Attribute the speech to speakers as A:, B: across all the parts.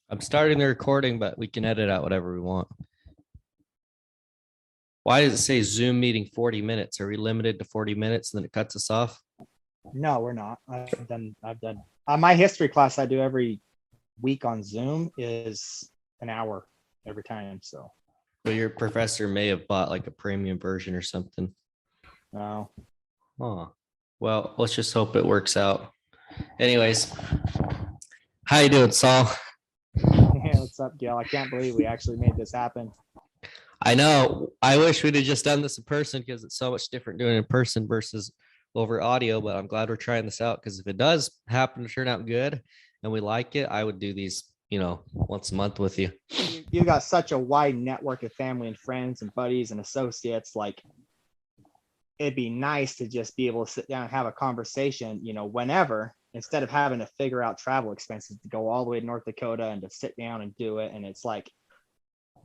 A: I'm starting the recording, but we can edit out whatever we want. Why does it say Zoom meeting 40 minutes? Are we limited to 40 minutes and then it cuts us off?
B: No, we're not. I've done my history class I do every week on Zoom is an hour every time. So,
A: Well, your professor may have bought like a premium version or something.
B: no.
A: Huh. Well, let's just hope it works out. Anyways, how you doing, Saul?
B: Hey, what's up, Gail? I can't believe we actually made this happen.
A: I know. I wish we'd have just done this in person because it's so much different doing it in person versus over audio, but I'm glad we're trying this out because if it does happen to turn out good and we like it, I would do these, once a month with you.
B: You got such a wide network of family and friends and buddies and associates. Like, it'd be nice to just be able to sit down and have a conversation, whenever, instead of having to figure out travel expenses to go all the way to North Dakota and to sit down and do it. And it's like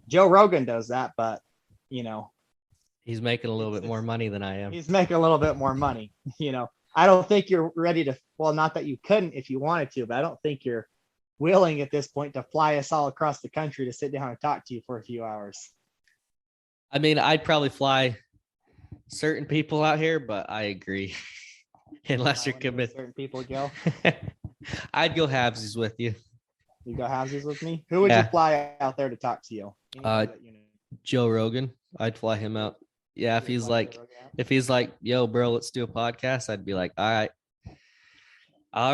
B: Joe Rogan does that, but
A: he's making a little bit more money than I am.
B: He's making a little bit more money. I don't think you're ready to, well, not that you couldn't if you wanted to, but I don't think you're willing at this point to fly us all across the country to sit down and talk to you for a few hours.
A: I mean, I'd probably fly certain people out here, but I agree. Unless you're committed.
B: Certain people go.
A: I'd go halvesies with you.
B: You go halvesies with me? Who would you fly out there to talk to you?
A: Joe Rogan. I'd fly him out. Yeah, if he's like, yo, bro, let's do a podcast, I'd be like, all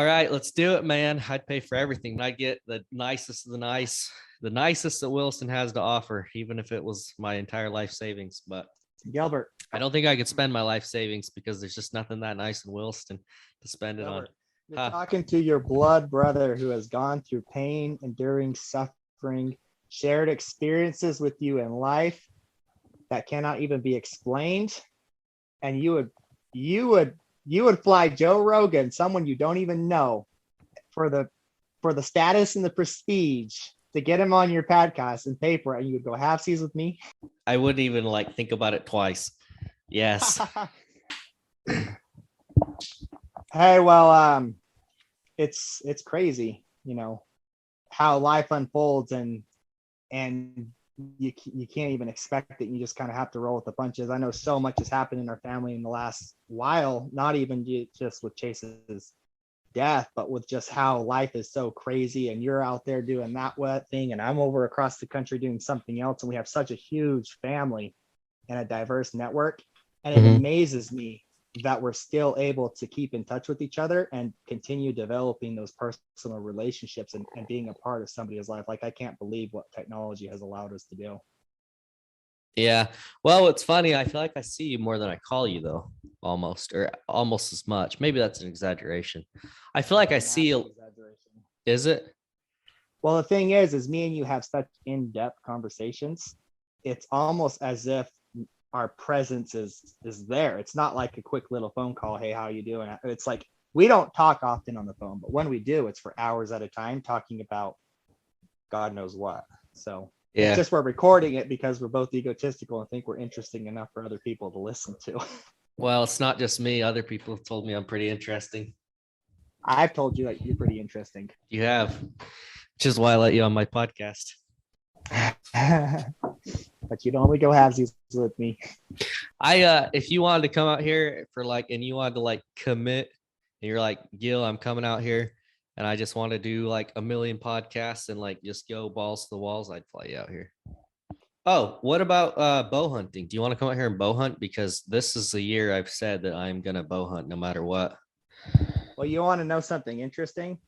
A: right, let's do it, man. I'd pay for everything. I'd get the nicest of the nice, the nicest that Williston has to offer, even if it was my entire life savings. But
B: Gilbert,
A: I don't think I could spend my life savings because there's just nothing that nice in Williston to spend it on.
B: You're talking to your blood brother who has gone through pain, enduring suffering, shared experiences with you in life that cannot even be explained. And you would fly Joe Rogan, someone you don't even know, for the status and the prestige to get him on your podcast and pay for it, and you would go halfsies with me.
A: I wouldn't even think about it twice. Yes.
B: Hey, well, it's crazy, how life unfolds, and you can't even expect it. You just kind of have to roll with the punches. I know so much has happened in our family in the last while, not even just with Chase's death, but with just how life is so crazy, and you're out there doing that thing and I'm over across the country doing something else, and we have such a huge family and a diverse network, and it amazes me that we're still able to keep in touch with each other and continue developing those personal relationships and being a part of somebody's life. Like, I can't believe what technology has allowed us to do.
A: Yeah. Well, it's funny. I feel like I see you more than I call you, though, almost as much. Maybe that's an exaggeration. I feel like I see you. Is it?
B: Well, the thing is me and you have such in-depth conversations. It's almost as if our presence is there. It's not like a quick little phone call. Hey, how you doing? It's like, we don't talk often on the phone, but when we do, it's for hours at a time talking about God knows what. So yeah, it's just we're recording it because we're both egotistical and think we're interesting enough for other people to listen to.
A: Well, it's not just me. Other people have told me I'm pretty interesting.
B: I've told you that you're pretty interesting.
A: You have, which is why I let you on my podcast.
B: But you'd only go halvesies with me.
A: If you wanted to come out here and you wanted to commit, and you're like, Gil, I'm coming out here and I just want to do a million podcasts and just go balls to the walls, I'd fly you out here. Oh, what about bow hunting? Do you want to come out here and bow hunt? Because this is the year I've said that I'm going to bow hunt no matter what.
B: Well, you want to know something interesting?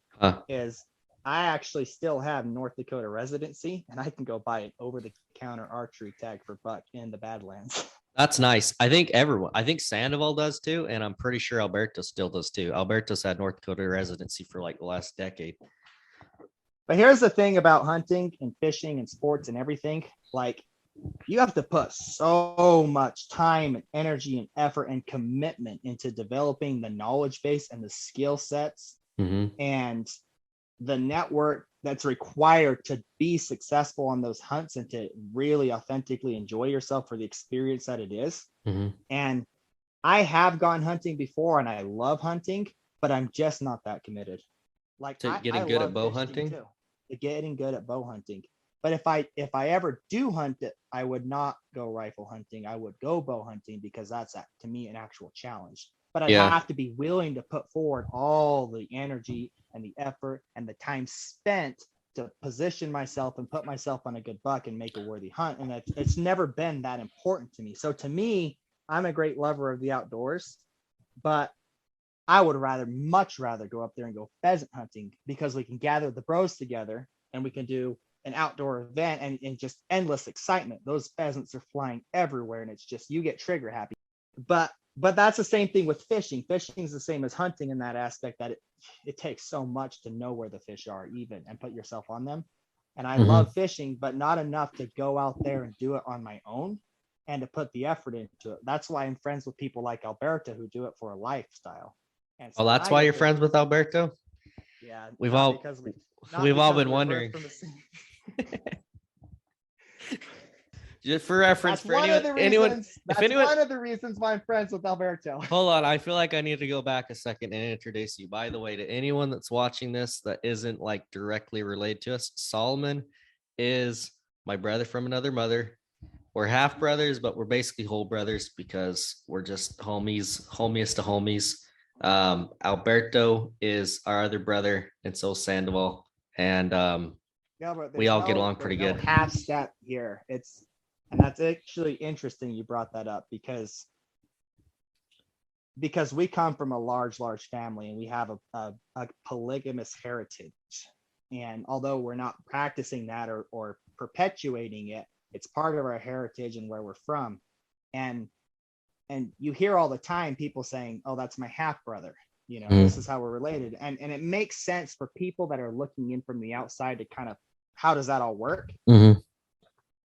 B: Is I actually still have North Dakota residency, and I can go buy an over-the-counter archery tag for buck in the Badlands.
A: That's nice. I think Sandoval does too, and I'm pretty sure Alberto still does too. Alberto's had North Dakota residency for the last decade.
B: But here's the thing about hunting and fishing and sports and everything. You have to put so much time and energy and effort and commitment into developing the knowledge base and the skill sets and the network that's required to be successful on those hunts and to really authentically enjoy yourself for the experience that it is. And I have gone hunting before and I love hunting, but I'm just not that committed.
A: Getting good at bow hunting.
B: getting good at bow hunting. But if I ever do hunt it, I would not go rifle hunting. I would go bow hunting because that's to me an actual challenge. But I'd
A: Yeah.
B: have to be willing to put forward all the energy and the effort and the time spent to position myself and put myself on a good buck and make a worthy hunt. And it's never been that important to me. So to me, I'm a great lover of the outdoors, but I would much rather go up there and go pheasant hunting because we can gather the bros together and we can do an outdoor event and just endless excitement. Those pheasants are flying everywhere and it's just, you get trigger happy. But that's the same thing with fishing. Fishing is the same as hunting in that aspect, that it takes so much to know where the fish are even and put yourself on them. And I love fishing, but not enough to go out there and do it on my own and to put the effort into it. That's why I'm friends with people like Alberta who do it for a lifestyle. And so
A: Well, that's why you're friends with Alberto.
B: Yeah,
A: we've all been wondering. Just for reference,
B: that's one of the reasons why I'm friends with Alberto.
A: Hold on, I feel like I need to go back a second and introduce you. By the way, to anyone that's watching this that isn't like directly related to us, Salomon is my brother from another mother. We're half brothers, but we're basically whole brothers because we're just homiest to homies. Alberto is our other brother, and so Sandoval, and we all get along pretty good.
B: Half step here. And that's actually interesting you brought that up because we come from a large family and we have a polygamous heritage. And although we're not practicing that or perpetuating it, it's part of our heritage and where we're from. And you hear all the time people saying, oh, that's my half brother. You know, this is how we're related. And it makes sense for people that are looking in from the outside to kind of, how does that all work?
A: Mm-hmm.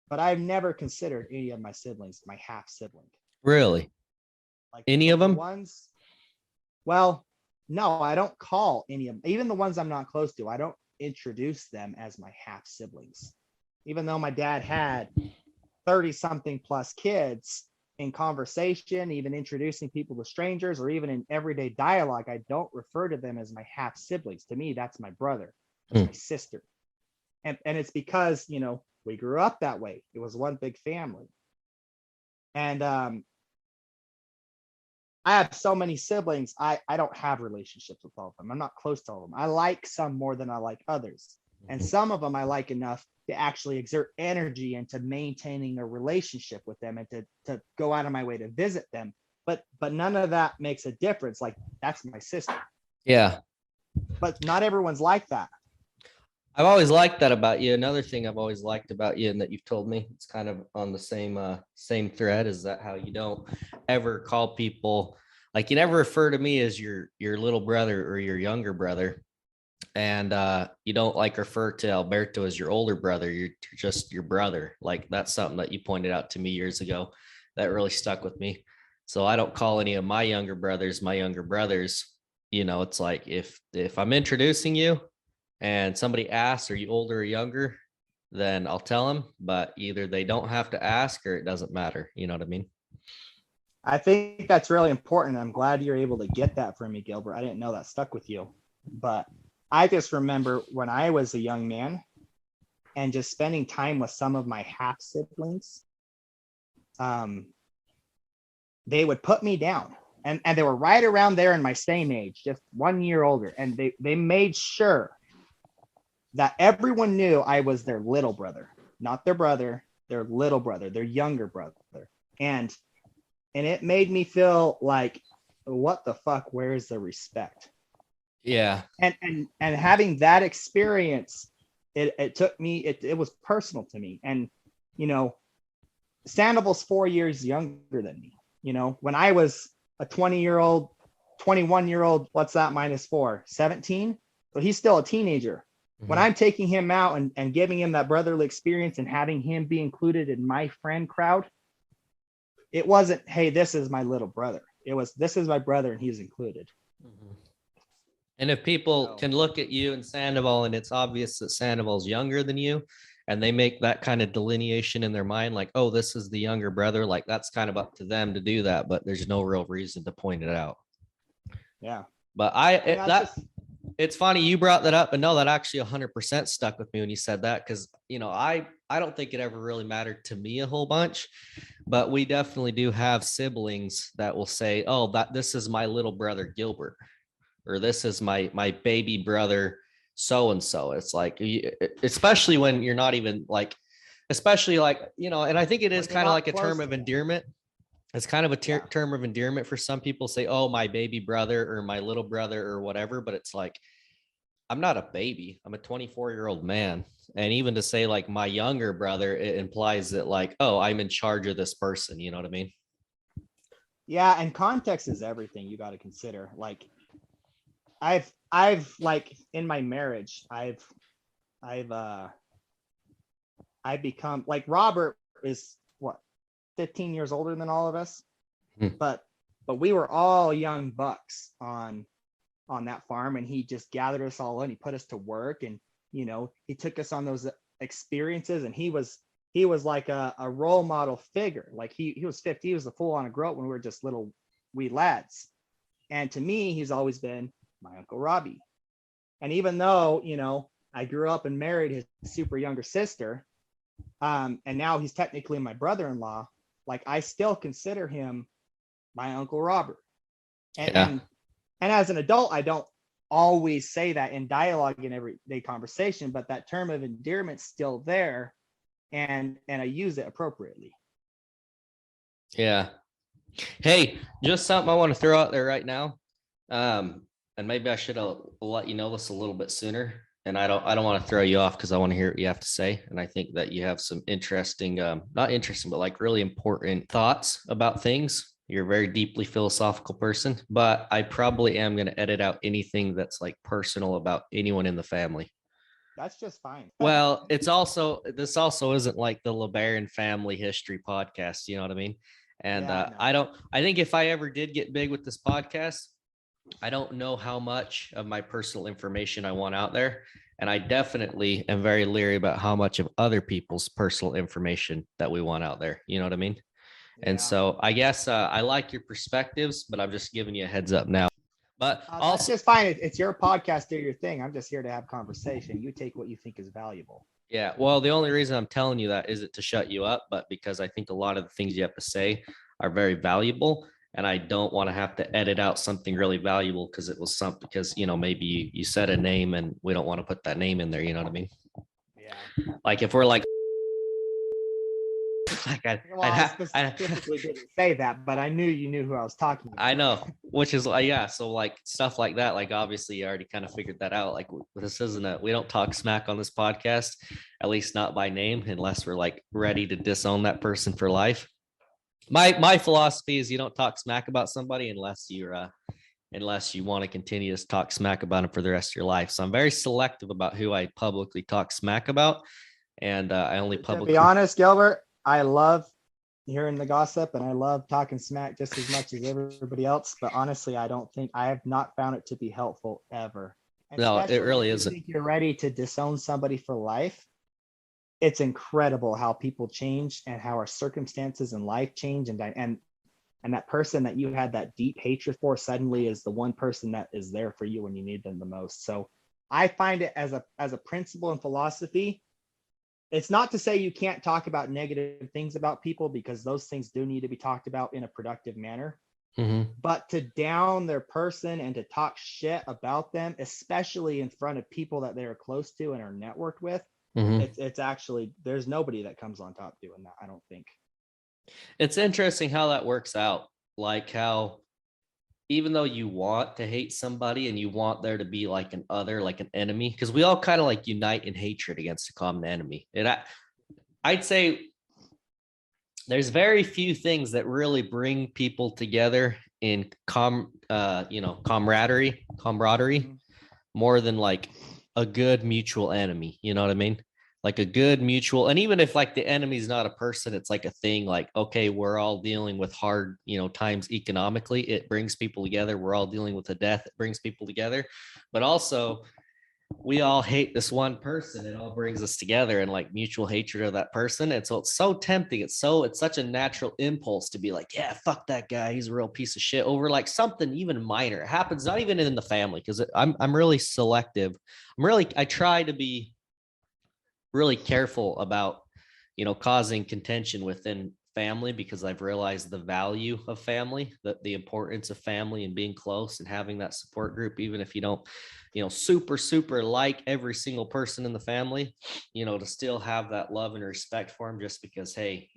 B: But I've never considered any of my siblings my half sibling.
A: Really?
B: Like
A: any of them?
B: Well, no, I don't call any of them. Even the ones I'm not close to, I don't introduce them as my half siblings. Even though my dad had 30 something plus kids, in conversation, even introducing people to strangers, or even in everyday dialogue, I don't refer to them as my half siblings. To me, that's my brother, that's my sister. And it's because, you know, we grew up that way. It was one big family. And I have so many siblings. I don't have relationships with all of them. I'm not close to all of them. I like some more than I like others. And some of them I like enough to actually exert energy into maintaining a relationship with them and to go out of my way to visit them. But none of that makes a difference. Like, that's my sister.
A: Yeah.
B: But not everyone's like that.
A: I've always liked that about you. Another thing I've always liked about you and that you've told me, it's kind of on the same thread, is that how you don't ever call people, like, you never refer to me as your little brother or your younger brother. And you don't like refer to Alberto as your older brother. You're just your brother. Like, that's something that you pointed out to me years ago that really stuck with me. So I don't call any of my younger brothers my younger brothers. You know, it's like if I'm introducing you and somebody asks, are you older or younger, then I'll tell them, but either they don't have to ask or it doesn't matter. You know what I mean?
B: I think that's really important. I'm glad you're able to get that from me, Gilbert. I didn't know that stuck with you, but I just remember when I was a young man and just spending time with some of my half siblings, they would put me down, and they were right around there in my same age, just 1 year older. And they made sure that everyone knew I was their little brother, not their brother, their little brother, their younger brother. And it made me feel like, what the fuck, where's the respect?
A: Yeah.
B: And having that experience, it took me, it was personal to me. And, you know, Sandoval's 4 years younger than me. You know, when I was a 20-year-old, 21-year-old, what's that minus 4? 17? So he's still a teenager. When I'm taking him out and giving him that brotherly experience and having him be included in my friend crowd, it wasn't, hey, this is my little brother. It was, this is my brother and he's included.
A: And if people can look at you and Sandoval and it's obvious that Sandoval's younger than you, and they make that kind of delineation in their mind, like, oh, this is the younger brother, like, that's kind of up to them to do that, but there's no real reason to point it out.
B: Yeah.
A: But It's funny you brought that up, and no, that actually 100% stuck with me when you said that, because I don't think it ever really mattered to me a whole bunch, but we definitely do have siblings that will say, "Oh, that this is my little brother Gilbert," or "This is my baby brother so and so." It's like, especially when you're not even like, especially like and I think it is kind of like a term of endearment. It's kind of a term of endearment for some people. Say, "Oh, my baby brother," or "my little brother," or whatever. But it's like, I'm not a baby. I'm a 24-year-old man. And even to say like my younger brother, it implies that like, oh, I'm in charge of this person. You know what I mean?
B: Yeah, and context is everything you got to consider. Like I've like in my marriage, I've become like Robert is what 15 years older than all of us, but we were all young bucks on that farm, and he just gathered us all in. He put us to work, and he took us on those experiences, and he was like a role model figure. Like he was 50, he was the full on grown when we were just little wee lads. And to me, he's always been my Uncle Robbie. And even though I grew up and married his super younger sister, and now he's technically my brother-in-law, like I still consider him my Uncle Robert. And as an adult, I don't always say that in dialogue in everyday conversation, but that term of endearment's still there, and I use it appropriately.
A: Yeah. Hey, just something I want to throw out there right now. And maybe I should have let you know this a little bit sooner. And I don't want to throw you off because I want to hear what you have to say. And I think that you have some interesting, not interesting, but like really important thoughts about things. You're a very deeply philosophical person, but I probably am going to edit out anything that's like personal about anyone in the family.
B: That's just fine.
A: Well, this also isn't like the LeBaron family history podcast. You know what I mean? And
B: Yeah,
A: I think if I ever did get big with this podcast, I don't know how much of my personal information I want out there. And I definitely am very leery about how much of other people's personal information that we want out there. You know what I mean?
B: Yeah.
A: And so I guess I like your perspectives, but I'm just giving you a heads up now. But also,
B: that's just fine. It's your podcast, do your thing. I'm just here to have conversation. You take what you think is valuable.
A: Yeah, well, the only reason I'm telling you that isn't to shut you up, but because I think a lot of the things you have to say are very valuable, and I don't want to have to edit out something really valuable because it was something because maybe you said a name and we don't want to put that name in there. You know what I mean?
B: Yeah.
A: Like if we're like
B: I specifically didn't say that, but I knew you knew who I was talking about.
A: I know, which is yeah. So like stuff like that, like obviously you already kind of figured that out. Like this isn't we don't talk smack on this podcast, at least not by name, unless we're like ready to disown that person for life. My philosophy is you don't talk smack about somebody unless you want to continue to talk smack about them for the rest of your life. So I'm very selective about who I publicly talk smack about, and I only publicly.
B: To be honest, Gilbert, I love hearing the gossip and I love talking smack just as much as everybody else. But honestly, I have not found it to be helpful ever. And
A: no, it really
B: isn't. Think you're ready to disown somebody for life. It's incredible how people change and how our circumstances in life change, and that person that you had that deep hatred for suddenly is the one person that is there for you when you need them the most. So I find it as a principle and philosophy. It's not to say you can't talk about negative things about people, because those things do need to be talked about in a productive manner.
A: Mm-hmm.
B: But to down their person and to talk shit about them, especially in front of people that they're close to and are networked with, it's actually, there's nobody that comes on top doing that, I don't think.
A: It's interesting how that works out. Like how even though you want to hate somebody and you want there to be like an other, like an enemy, because we all kind of like unite in hatred against a common enemy. And I'd say there's very few things that really bring people together in camaraderie more than like a good mutual enemy. You know what I mean? Like a good mutual, and even if like the enemy's not a person, it's like a thing. Like, okay, we're all dealing with hard times economically, it brings people together. We're all dealing with a death, it brings people together. But also we all hate this one person. It all brings us together and like mutual hatred of that person. And so it's so tempting. It's such a natural impulse to be like, yeah, fuck that guy. He's a real piece of shit over like something even minor. It happens not even in the family because I'm really selective. I try to be really careful about, causing contention within family because I've realized the value of family, the importance of family and being close and having that support group, even if you don't, super like every single person in the family, to still have that love and respect for them just because, hey,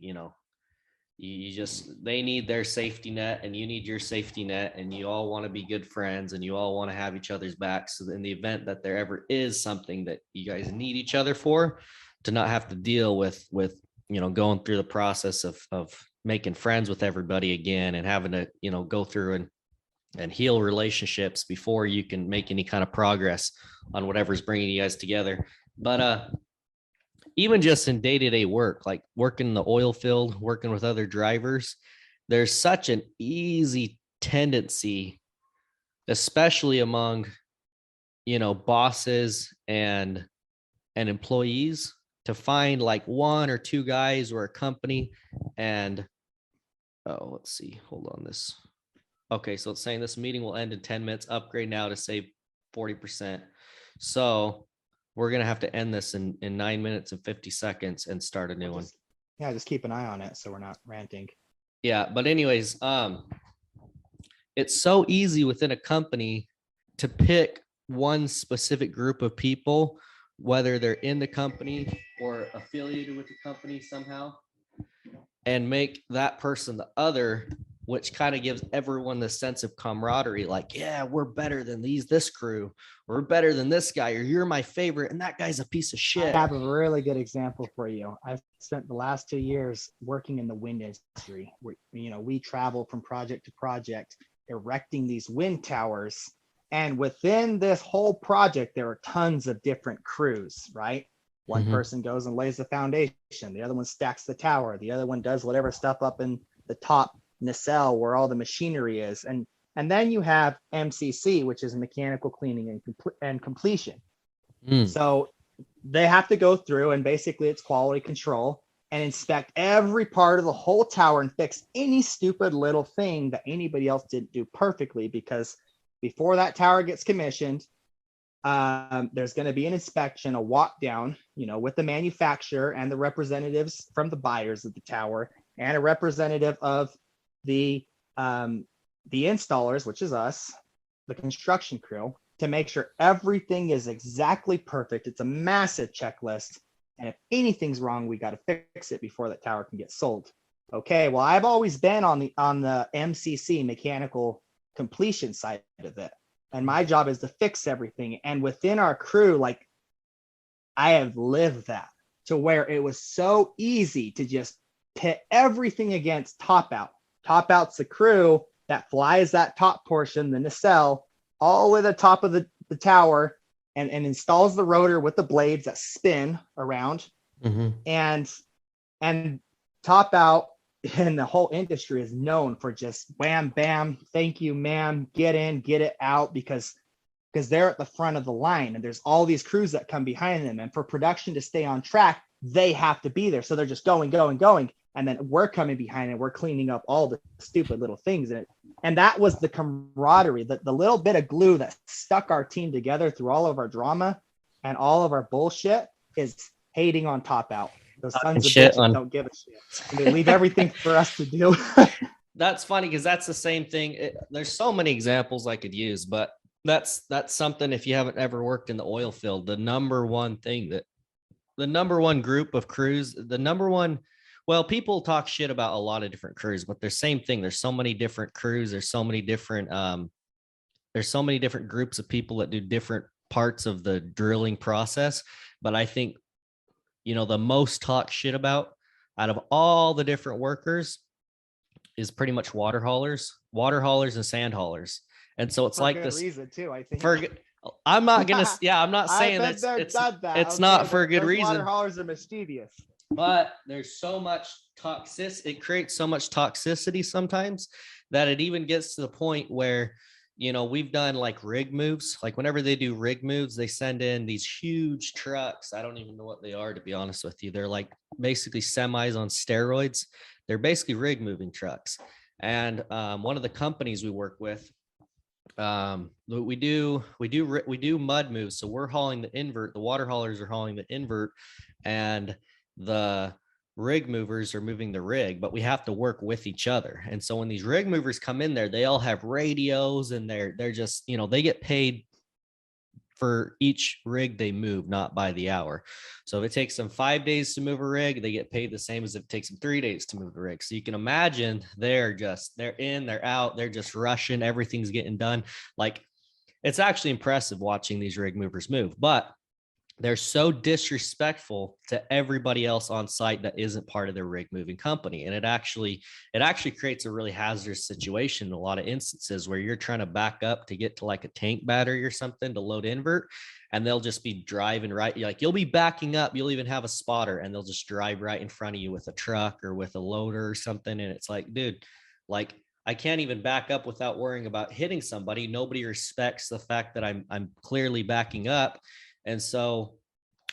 A: they need their safety net and you need your safety net and you all want to be good friends and you all want to have each other's backs. So in the event that there ever is something that you guys need each other for, to not have to deal with going through the process of making friends with everybody again and having to go through and heal relationships before you can make any kind of progress on whatever's bringing you guys together. But even just in day-to-day work, like working in the oil field, working with other drivers, there's such an easy tendency, especially among bosses and employees, to find like one or two guys or a company and let's see, hold on this. Okay, so it's saying this meeting will end in 10 minutes. Upgrade now to save 40%. So we're going to have to end this in 9 minutes and 50 seconds and start a new one.
B: Yeah, just keep an eye on it so we're not ranting.
A: Yeah, but anyways, it's so easy within a company to pick one specific group of people, whether they're in the company or affiliated with the company somehow, and make that person the other, which kind of gives everyone the sense of camaraderie. Like, yeah, we're better than this crew. We're better than this guy, or you're my favorite, and that guy's a piece of shit.
B: I have a really good example for you. I've spent the last 2 years working in the wind industry. We travel from project to project, erecting these wind towers. And within this whole project, there are tons of different crews, right? One person goes and lays the foundation. The other one stacks the tower. The other one does whatever stuff up in the top nacelle where all the machinery is. And then you have MCC, which is mechanical cleaning and completion. So they have to go through and basically it's quality control and inspect every part of the whole tower and fix any stupid little thing that anybody else didn't do perfectly, because before that tower gets commissioned, there's going to be an inspection, a walk down, with the manufacturer and the representatives from the buyers of the tower and a representative of the installers, which is us, the construction crew, to make sure everything is exactly perfect. It's a massive checklist. And if anything's wrong, we got to fix it before that tower can get sold. Okay, well, I've always been on the MCC, mechanical completion side of it. And my job is to fix everything. And within our crew, like, I have lived that to where it was so easy to just pit everything against top out. Top out's the crew that flies that top portion, the nacelle, all the way to the top of the tower and installs the rotor with the blades that spin around. And top out in the whole industry is known for just wham, bam, thank you, ma'am, get in, get it out, because they're at the front of the line and there's all these crews that come behind them. And for production to stay on track, they have to be there. So they're just going. And then we're coming behind and we're cleaning up all the stupid little things in it. And that was the camaraderie, the little bit of glue that stuck our team together through all of our drama and all of our bullshit is hating on top out. Those sons of bitches don't give a shit. And they leave everything for us to do.
A: That's funny because that's the same thing. There's so many examples I could use, but that's something, if you haven't ever worked in the oil field, the number one group of crews, well, people talk shit about a lot of different crews, but there's same thing. There's so many different crews. There's so many different groups of people that do different parts of the drilling process. But I think, the most talk shit about out of all the different workers is pretty much water haulers and sand haulers. And so it's for like good this
B: reason too, I think.
A: I'm not saying it's not for a good reason.
B: Water haulers are mischievous.
A: But there's so much toxicity. It creates so much toxicity sometimes that it even gets to the point where, we've done like rig moves. Like whenever they do rig moves, they send in these huge trucks. I don't even know what they are, to be honest with you. They're like basically semis on steroids. They're basically rig moving trucks. And one of the companies we work with, we do mud moves. So we're hauling the invert. The water haulers are hauling the invert, and the rig movers are moving the rig, but we have to work with each other. And so when these rig movers come in there, they all have radios, and they're just, they get paid for each rig they move, not by the hour. So if it takes them 5 days to move a rig, they get paid the same as if it takes them 3 days to move the rig. So you can imagine they're in, they're out, they're just rushing, everything's getting done. Like, it's actually impressive watching these rig movers move, but they're so disrespectful to everybody else on site that isn't part of their rig moving company. And it actually creates a really hazardous situation in a lot of instances where you're trying to back up to get to like a tank battery or something to load invert, and they'll just be driving right. Like, you'll be backing up, you'll even have a spotter, and they'll just drive right in front of you with a truck or with a loader or something. And it's like, dude, like, I can't even back up without worrying about hitting somebody. Nobody respects the fact that I'm clearly backing up. And so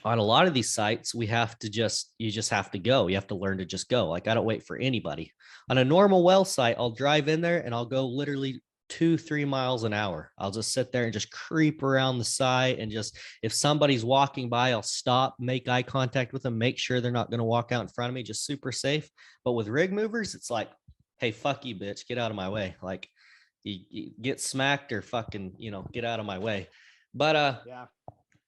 A: on a lot of these sites, you just have to go. You have to learn to just go. Like, I don't wait for anybody. On a normal well site, I'll drive in there and I'll go literally 2-3 miles an hour. I'll just sit there and just creep around the site, and just, if somebody's walking by, I'll stop, make eye contact with them, make sure they're not going to walk out in front of me, just super safe. But with rig movers, it's like, hey, fuck you, bitch, get out of my way. Like, you get smacked or fucking, get out of my way. But
B: Yeah.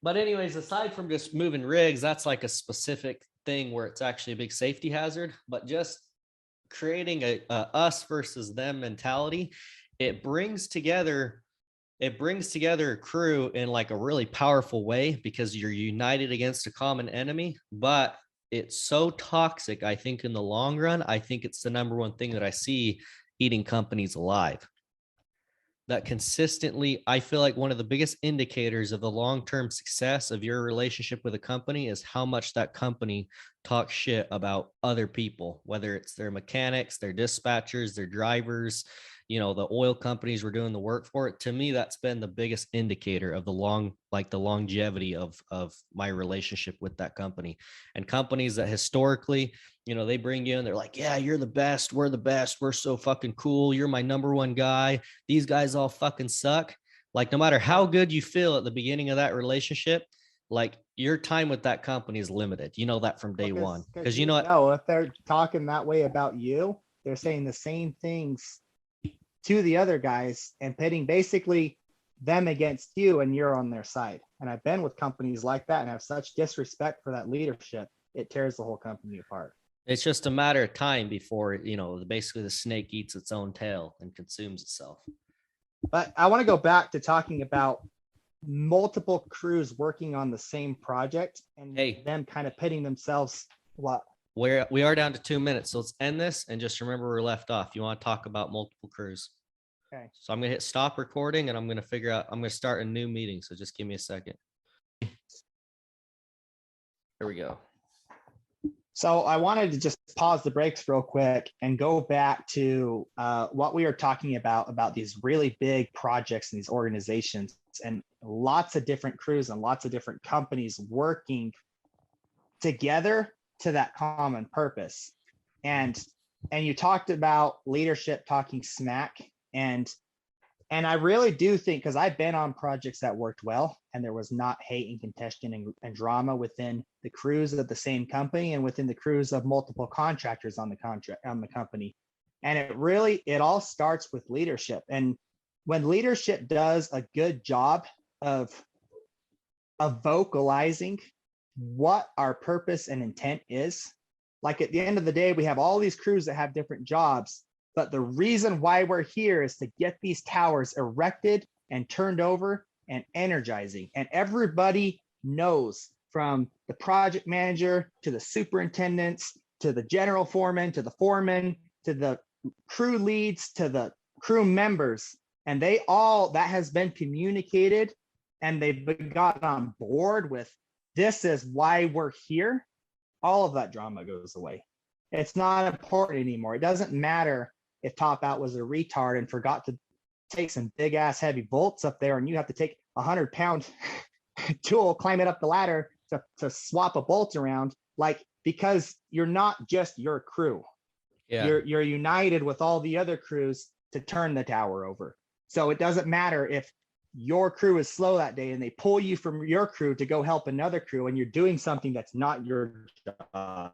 A: But anyways, aside from just moving rigs, that's like a specific thing where it's actually a big safety hazard. But just creating a us versus them mentality, it brings together a crew in like a really powerful way, because you're united against a common enemy. But it's so toxic. I think in the long run, I think it's the number one thing that I see eating companies alive. That consistently, I feel like one of the biggest indicators of the long-term success of your relationship with a company is how much that company talks shit about other people, whether it's their mechanics, their dispatchers, their drivers, the oil companies we're doing the work for. To me, that's been the biggest indicator of the longevity of my relationship with that company. And companies that historically, they bring you in, they're like, yeah, you're the best, we're so fucking cool, you're my number one guy, these guys all fucking suck. Like, no matter how good you feel at the beginning of that relationship, like, your time with that company is limited. You know that from day one. Because
B: if they're talking that way about you, they're saying the same things to the other guys and pitting basically them against you, and you're on their side. And I've been with companies like that and have such disrespect for that leadership, it tears the whole company apart.
A: It's just a matter of time before, basically the snake eats its own tail and consumes itself.
B: But I want to go back to talking about multiple crews working on the same project and them kind of pitting themselves. What?
A: We are down to 2 minutes, so let's end this and just remember where we left off. You want to talk about multiple crews?
B: Okay.
A: So I'm gonna hit stop recording, and I'm gonna start a new meeting. So just give me a second. Here we go.
B: So I wanted to just pause the brakes real quick and go back to what we were talking about these really big projects and these organizations, and lots of different crews and lots of different companies working together to that common purpose. And you talked about leadership talking smack, and I really do think, because I've been on projects that worked well and there was not hate and contention and drama within the crews of the same company and within the crews of multiple contractors on the company. And it all starts with leadership. And when leadership does a good job of vocalizing what our purpose and intent is, like at the end of the day, we have all these crews that have different jobs, but the reason why we're here is to get these towers erected and turned over and energizing. And everybody knows, from the project manager to the superintendents, to the general foreman, to the foreman, to the crew leads, to the crew members. And that has been communicated, and they've gotten on board with, this is why we're here. All of that drama goes away. It's not important anymore. It doesn't matter if Top Out was a retard and forgot take some big ass heavy bolts up there, and you have to take 100-pound tool, climb it up the ladder to swap a bolt around, like, because you're not just your crew.
A: Yeah.
B: You're united with all the other crews to turn the tower over. So it doesn't matter if your crew is slow that day and they pull you from your crew to go help another crew, and you're doing something that's not your job.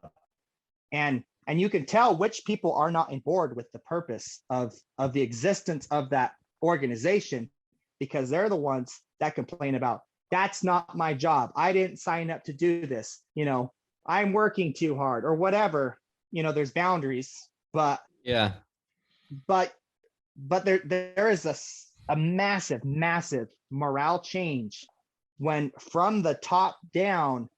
B: And you can tell which people are not on board with the purpose of the existence of that organization, because they're the ones that complain about, that's not my job, I didn't sign up to do this, I'm working too hard or whatever. There's boundaries, but
A: Yeah.
B: but there is a massive morale change when from the top down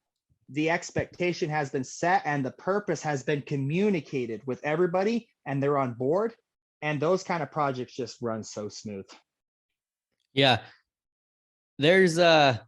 B: the expectation has been set and the purpose has been communicated with everybody and they're on board, and those kind of projects just run so smooth.
A: Yeah. There's that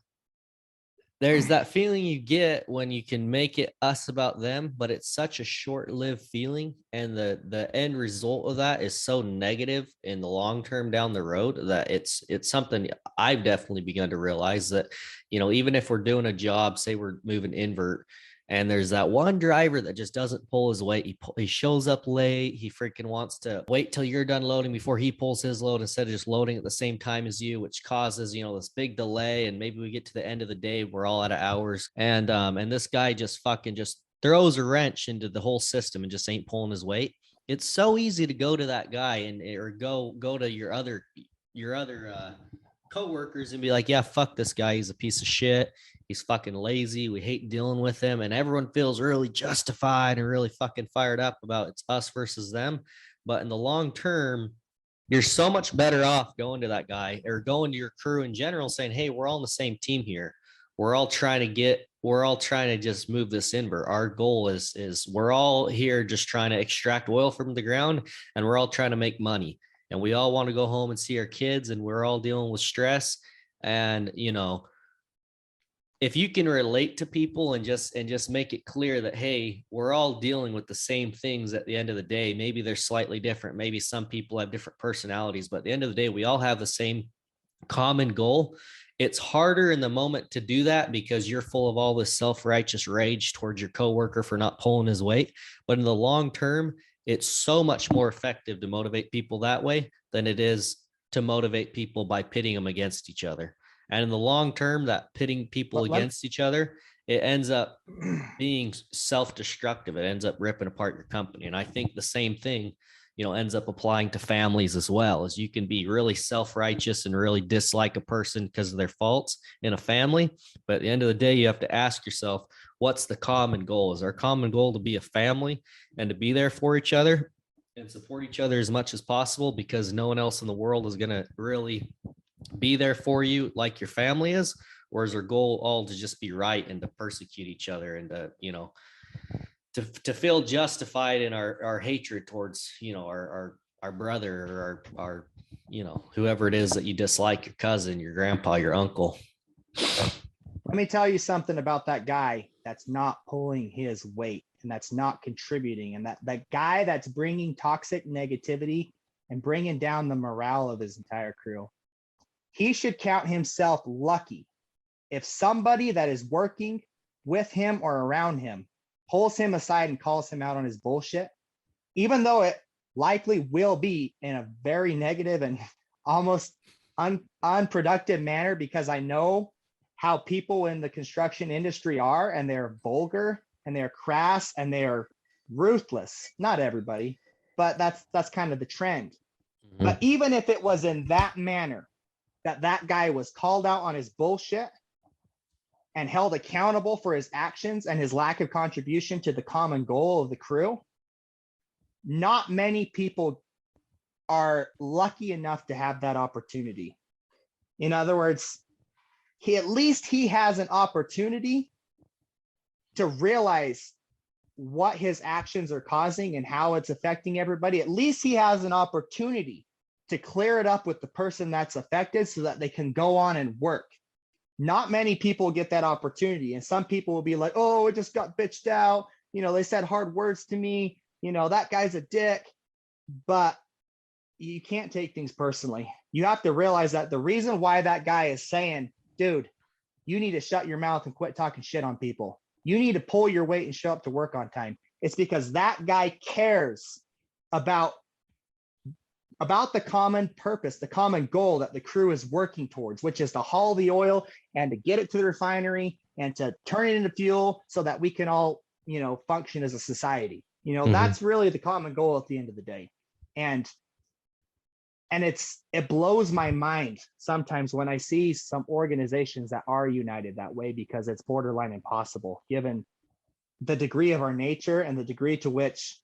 A: feeling you get when you can make it us about them, but it's such a short-lived feeling, and the end result of that is so negative in the long term down the road that it's something I've definitely begun to realize that, even if we're doing a job, say we're moving invert, and there's that one driver that just doesn't pull his weight. He shows up late. He freaking wants to wait till you're done loading before he pulls his load instead of just loading at the same time as you, which causes, this big delay. And maybe we get to the end of the day, we're all out of hours. And this guy just fucking just throws a wrench into the whole system and just ain't pulling his weight. It's so easy to go to that guy or go to your other coworkers and be like, yeah, fuck this guy. He's a piece of shit. He's fucking lazy. We hate dealing with him. And everyone feels really justified and really fucking fired up about it's us versus them. But in the long term, you're so much better off going to that guy or going to your crew in general saying, hey, we're all on the same team here. We're all trying to just move this invert. Our goal is we're all here just trying to extract oil from the ground, and we're all trying to make money. And we all want to go home and see our kids, and we're all dealing with stress. And, if you can relate to people and just make it clear that, hey, we're all dealing with the same things at the end of the day. Maybe they're slightly different. Maybe some people have different personalities, but at the end of the day, we all have the same common goal. It's harder in the moment to do that because you're full of all this self-righteous rage towards your coworker for not pulling his weight. But in the long term, it's so much more effective to motivate people that way than it is to motivate people by pitting them against each other. And in the long term, that pitting people against each other, it ends up being self-destructive. It ends up ripping apart your company. And I think the same thing, ends up applying to families as well. As you can be really self-righteous and really dislike a person because of their faults in a family. But at the end of the day, you have to ask yourself, what's the common goal? Is our common goal to be a family and to be there for each other and support each other as much as possible, because no one else in the world is going to really be there for you like your family is? Or is our goal all to just be right and to persecute each other and to feel justified in our hatred towards our brother or our whoever it is that you dislike, your cousin, your grandpa, your uncle?
B: Let me tell you something about that guy that's not pulling his weight and that's not contributing, and that guy that's bringing toxic negativity and bringing down the morale of his entire crew. He should count himself lucky if somebody that is working with him or around him pulls him aside and calls him out on his bullshit, even though it likely will be in a very negative and almost unproductive manner, because I know how people in the construction industry are, and they're vulgar and they're crass and they're ruthless. Not everybody, but that's kind of the trend. Mm-hmm. But even if it was in that manner, that guy was called out on his bullshit and held accountable for his actions and his lack of contribution to the common goal of the crew, not many people are lucky enough to have that opportunity. In other words, he has an opportunity to realize what his actions are causing and how it's affecting everybody. At least he has an opportunity to clear it up with the person that's affected so that they can go on and work. Not many people get that opportunity. And some people will be like, oh, it just got bitched out. They said hard words to me. That guy's a dick. But, you can't take things personally. You have to realize that the reason why that guy is saying, dude, you need to shut your mouth and quit talking shit on people. You need to pull your weight and show up to work on time. It's because that guy cares about the common purpose, the common goal that the crew is working towards, which is to haul the oil and to get it to the refinery and to turn it into fuel so that we can all, function as a society. That's really the common goal at the end of the day. And it blows my mind sometimes when I see some organizations that are united that way, because it's borderline impossible given the degree of our nature and the degree to which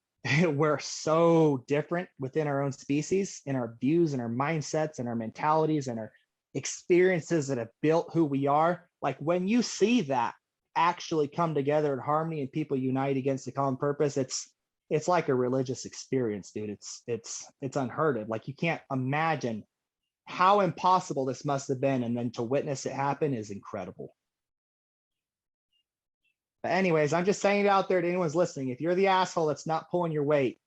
B: we're so different within our own species, in our views and our mindsets and our mentalities and our experiences that have built who we are. Like when you see that actually come together in harmony and people unite against the common purpose, it's like a religious experience, dude. It's unheard of. Like you can't imagine how impossible this must have been, and then to witness it happen is incredible. But anyways, I'm just saying it out there to anyone's listening. If you're the asshole that's not pulling your weight,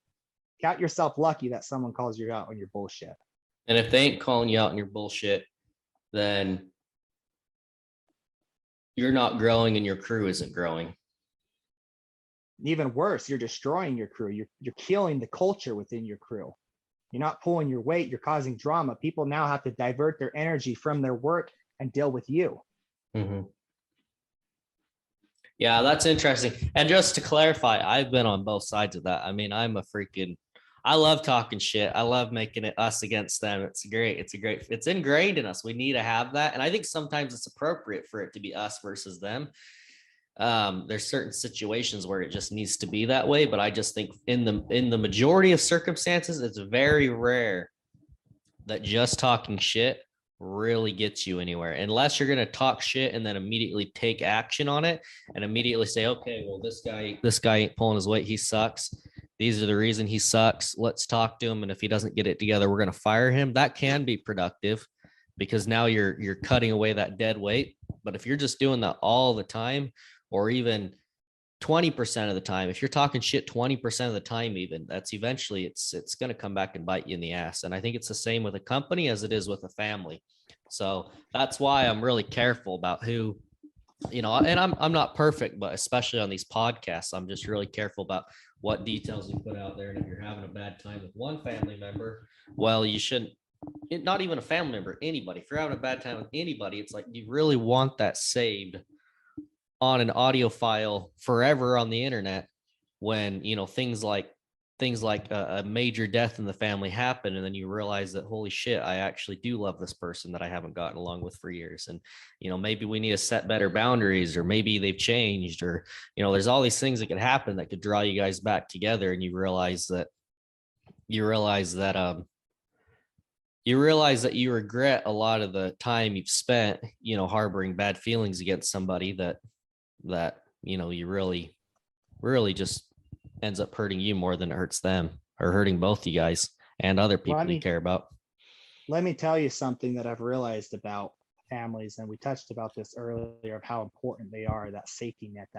B: count yourself lucky that someone calls you out on your bullshit.
A: And if they ain't calling you out on your bullshit, then you're not growing and your crew isn't growing.
B: Even worse, you're destroying your crew. You're killing the culture within your crew. You're not pulling your weight. You're causing drama. People now have to divert their energy from their work and deal with you.
A: Mm-hmm. Yeah, that's interesting. And just to clarify, I've been on both sides of that. I mean, I love talking shit. I love making it us against them. It's great. It's ingrained in us. We need to have that. And I think sometimes it's appropriate for it to be us versus them. There's certain situations where it just needs to be that way. But I just think in the majority of circumstances, it's very rare that just talking shit really gets you anywhere, unless you're going to talk shit and then immediately take action on it and immediately say, okay, well, this guy ain't pulling his weight. He sucks. These are the reason he sucks. Let's talk to him. And if he doesn't get it together, we're going to fire him. That can be productive because now you're cutting away that dead weight. But if you're just doing that all the time, or even 20% of the time, if you're talking shit 20% of the time, even, that's eventually it's going to come back and bite you in the ass. And I think it's the same with a company as it is with a family. So that's why I'm really careful about who, and I'm not perfect, but especially on these podcasts, I'm just really careful about what details we put out there. And if you're having a bad time with one family member, well, you shouldn't, not even a family member, anybody. If you're having a bad time with anybody, it's like you really want that saved on an audio file forever on the internet when, things like a major death in the family happen. And then you realize that, holy shit, I actually do love this person that I haven't gotten along with for years. And, maybe we need to set better boundaries, or maybe they've changed, or, there's all these things that could happen that could draw you guys back together. And you realize that you regret a lot of the time you've spent, harboring bad feelings against somebody that you really just ends up hurting you more than it hurts them, or hurting both you guys and other people you care about.
B: Let me tell you something that I've realized about families, and we touched about this earlier, of how important they are, that safety net,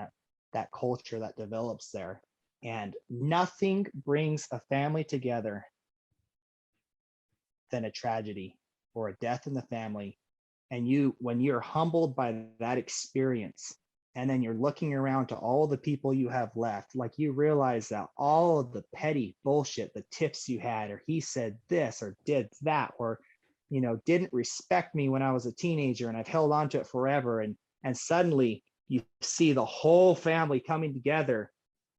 B: that culture that develops there. And nothing brings a family together than a tragedy or a death in the family. And when you're humbled by that experience, and then you're looking around to all the people you have left, like you realize that all of the petty bullshit, the tips you had, or he said this or did that, or, didn't respect me when I was a teenager and I've held on to it forever. And suddenly you see the whole family coming together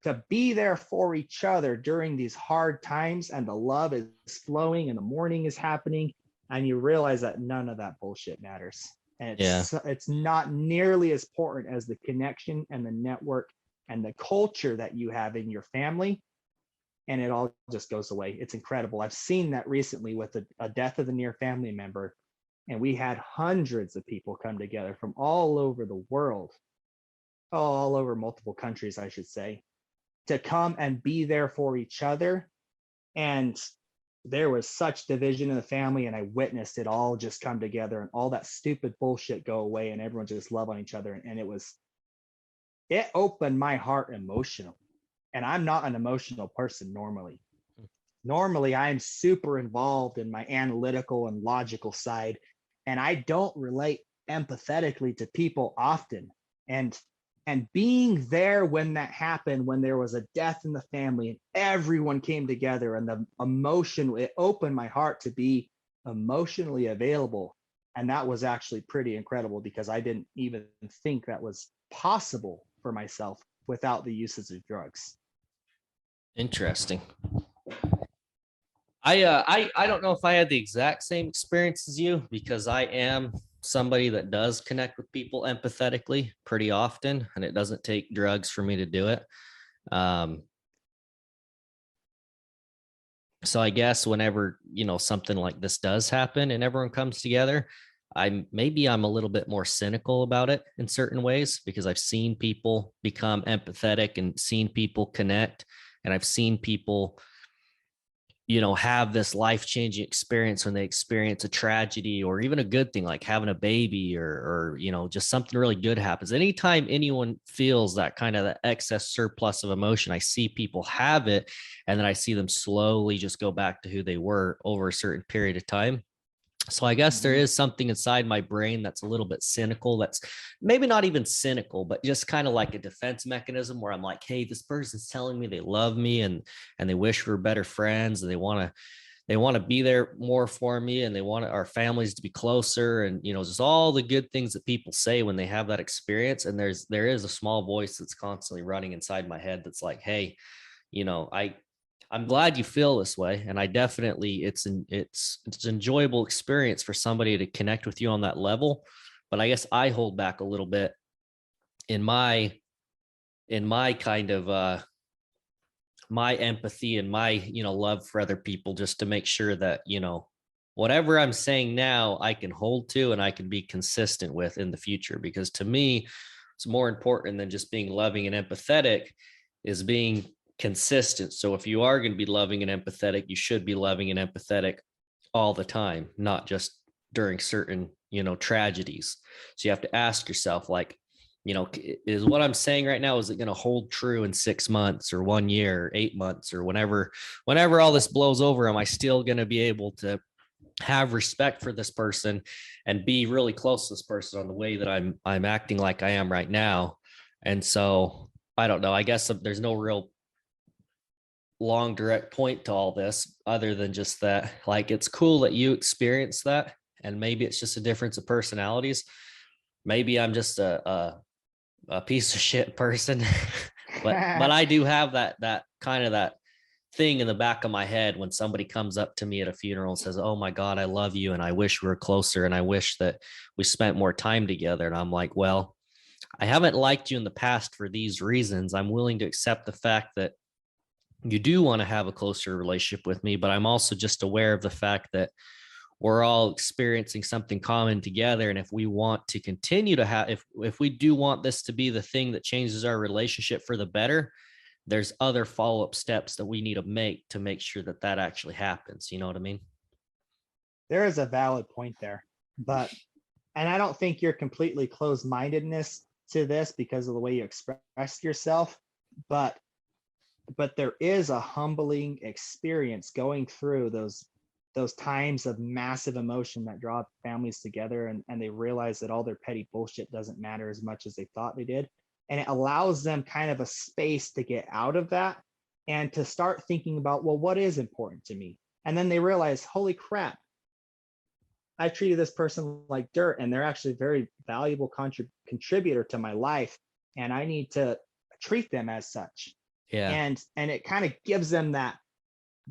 B: to be there for each other during these hard times, and the love is flowing and the mourning is happening. And you realize that none of that bullshit matters. And it's not nearly as important as the connection and the network and the culture that you have in your family. And it all just goes away. It's incredible. I've seen that recently with a death of a near family member. And we had hundreds of people come together from all over the world, all over multiple countries, I should say, to come and be there for each other. And there was such division in the family, and I witnessed it all just come together and all that stupid bullshit go away, and everyone just love on each other. And it opened my heart emotionally. And I'm not an emotional person normally. normally I'm super involved in my analytical and logical side, and I don't relate empathetically to people often. And being there when that happened, when there was a death in the family and everyone came together, and the emotion, it opened my heart to be emotionally available. And that was actually pretty incredible, because I didn't even think that was possible for myself without the usage of drugs.
A: Interesting. I don't know if I had the exact same experience as you, because I am somebody that does connect with people empathetically pretty often, and it doesn't take drugs for me to do it. So I guess whenever, something like this does happen and everyone comes together, I'm a little bit more cynical about it in certain ways, because I've seen people become empathetic and seen people connect, and I've seen people have this life-changing experience when they experience a tragedy or even a good thing like having a baby, or just something really good happens. Anytime anyone feels that kind of that excess surplus of emotion, I see people have it, and then I see them slowly just go back to who they were over a certain period of time. So I guess there is something inside my brain that's a little bit cynical. That's maybe not even cynical, but just kind of like a defense mechanism where I'm like, hey, this person's telling me they love me, and they wish we were better friends, and they want to be there more for me, and they want our families to be closer, and just all the good things that people say when they have that experience. And there is a small voice that's constantly running inside my head that's like, hey, I'm glad you feel this way, and I definitely it's an enjoyable experience for somebody to connect with you on that level. But I guess I hold back a little bit in my kind of my empathy and my love for other people, just to make sure that whatever I'm saying now I can hold to and I can be consistent with in the future. Because to me, it's more important than just being loving and empathetic is being consistent. So if you are going to be loving and empathetic, you should be loving and empathetic all the time, not just during certain, tragedies. So you have to ask yourself, like, is what I'm saying right now, is it going to hold true in 6 months or 1 year, or 8 months, or whenever all this blows over? Am I still going to be able to have respect for this person and be really close to this person on the way that I'm acting like I am right now? And so I don't know. I guess there's no real long direct point to all this other than just that, like, it's cool that you experience that, and maybe it's just a difference of personalities. Maybe I'm just a piece of shit person, but I do have that kind of that thing in the back of my head when somebody comes up to me at a funeral and says, oh my God, I love you, and I wish we were closer, and I wish that we spent more time together. And I'm like, well, I haven't liked you in the past for these reasons. I'm willing to accept the fact that you do want to have a closer relationship with me, but I'm also just aware of the fact that we're all experiencing something common together. And if we want to continue to have, if we do want this to be the thing that changes our relationship for the better, there's other follow-up steps that we need to make sure that that actually happens. You know what I mean?
B: There is a valid point there, and I don't think you're completely closed-mindedness to this because of the way you express yourself, but there is a humbling experience going through those times of massive emotion that draw families together, and they realize that all their petty bullshit doesn't matter as much as they thought they did. And it allows them kind of a space to get out of that and to start thinking about, well, what is important to me? And then they realize, holy crap, I treated this person like dirt, and they're actually a very valuable contributor to my life, and I need to treat them as such.
A: Yeah.
B: And it kind of gives them that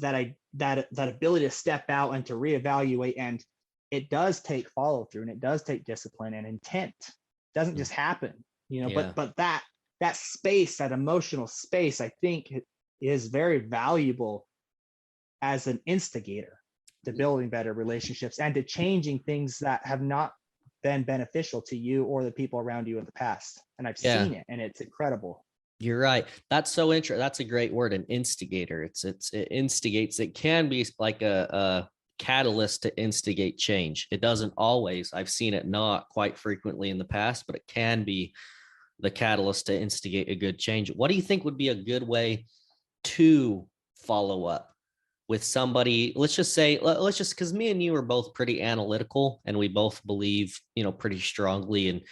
B: ability to step out and to reevaluate. And it does take follow through, and it does take discipline and intent. It doesn't just happen,
A: Yeah.
B: but that space, that emotional space, I think is very valuable as an instigator to building better relationships and to changing things that have not been beneficial to you or the people around you in the past. And I've seen it, and it's incredible.
A: You're right. That's so interesting. That's a great word, an instigator. It instigates. It can be like a catalyst to instigate change. It doesn't always. I've seen it not quite frequently in the past, but it can be the catalyst to instigate a good change. What do you think would be a good way to follow up with somebody, let's just say, let's just, because me and you are both pretty analytical and we both believe, pretty strongly in,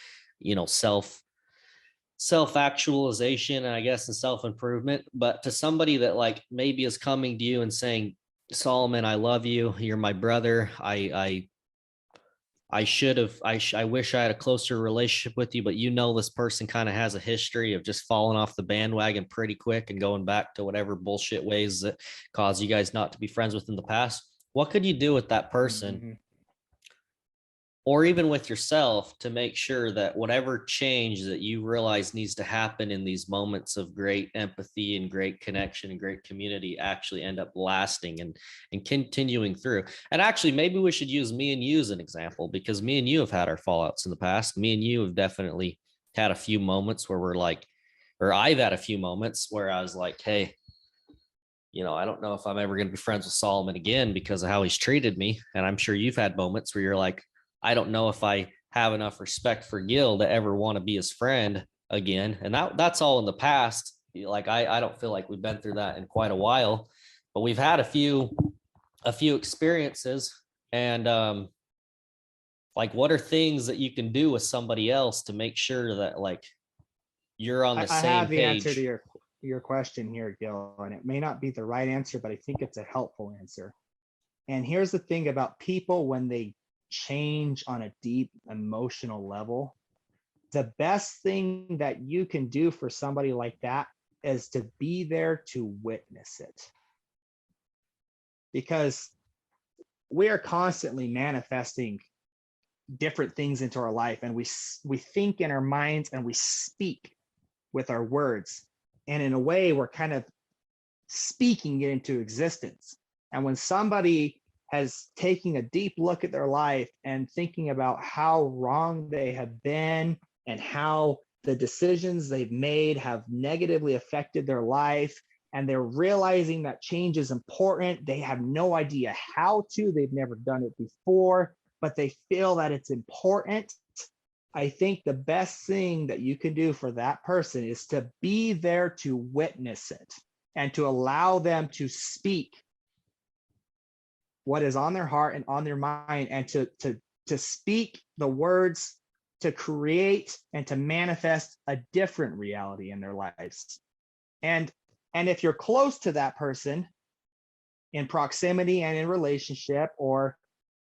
A: self actualization, I guess, and self improvement. But to somebody that like maybe is coming to you and saying, Solomon, I love you, you're my brother, I wish I had a closer relationship with you, but this person kind of has a history of just falling off the bandwagon pretty quick and going back to whatever bullshit ways that caused you guys not to be friends with in the past. What could you do with that person? Mm-hmm. Or even with yourself to make sure that whatever change that you realize needs to happen in these moments of great empathy and great connection and great community actually end up lasting and continuing through. And actually, maybe we should use me and you as an example, because me and you have had our fallouts in the past. Me and you have definitely had a few moments where we're like, or I've had a few moments where I was like, hey, I don't know if I'm ever going to be friends with Solomon again because of how he's treated me. And I'm sure you've had moments where you're like, I don't know if I have enough respect for Gil to ever want to be his friend again. And that's all in the past. Like, I don't feel like we've been through that in quite a while, but we've had a few experiences. And like, what are things that you can do with somebody else to make sure that like you're on the same page? I have the
B: answer to your question here, Gil, and it may not be the right answer, but I think it's a helpful answer. And here's the thing about people when they change on a deep emotional level, the best thing that you can do for somebody like that is to be there to witness it. Because we are constantly manifesting different things into our life, and we think in our minds and we speak with our words, and in a way we're kind of speaking it into existence. And when somebody has taken a deep look at their life and thinking about how wrong they have been and how the decisions they've made have negatively affected their life, and they're realizing that change is important. They have no idea how to, they've never done it before, but they feel that it's important. I think the best thing that you can do for that person is to be there to witness it and to allow them to speak what is on their heart and on their mind, and to speak the words to create and to manifest a different reality in their lives. And if you're close to that person in proximity and in relationship or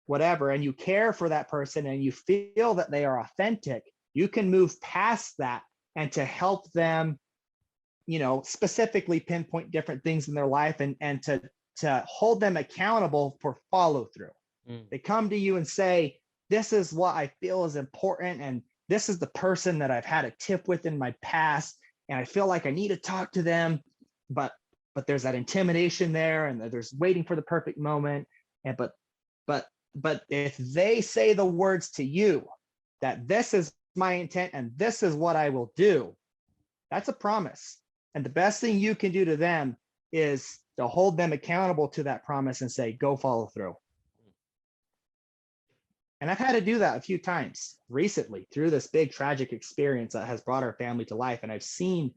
B: whatever, and you care for that person and you feel that they are authentic, you can move past that and to help them, specifically pinpoint different things in their life and to hold them accountable for follow through. They come to you and say, this is what I feel is important, and this is the person that I've had a tip with in my past, and I feel like I need to talk to them, but there's that intimidation there, and there's waiting for the perfect moment. And but if they say the words to you that this is my intent and this is what I will do, that's a promise. And the best thing you can do to them is to hold them accountable to that promise and say, go follow through. And I've had to do that a few times recently through this big tragic experience that has brought our family to life. And I've seen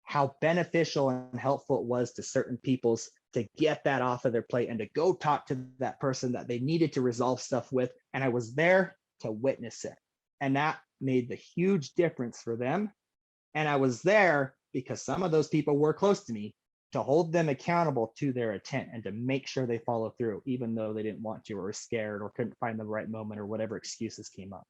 B: how beneficial and helpful it was to certain people's to get that off of their plate and to go talk to that person that they needed to resolve stuff with. And I was there to witness it. And that made the huge difference for them. And I was there because some of those people were close to me, to hold them accountable to their intent and to make sure they follow through, even though they didn't want to or were scared or couldn't find the right moment or whatever excuses came up.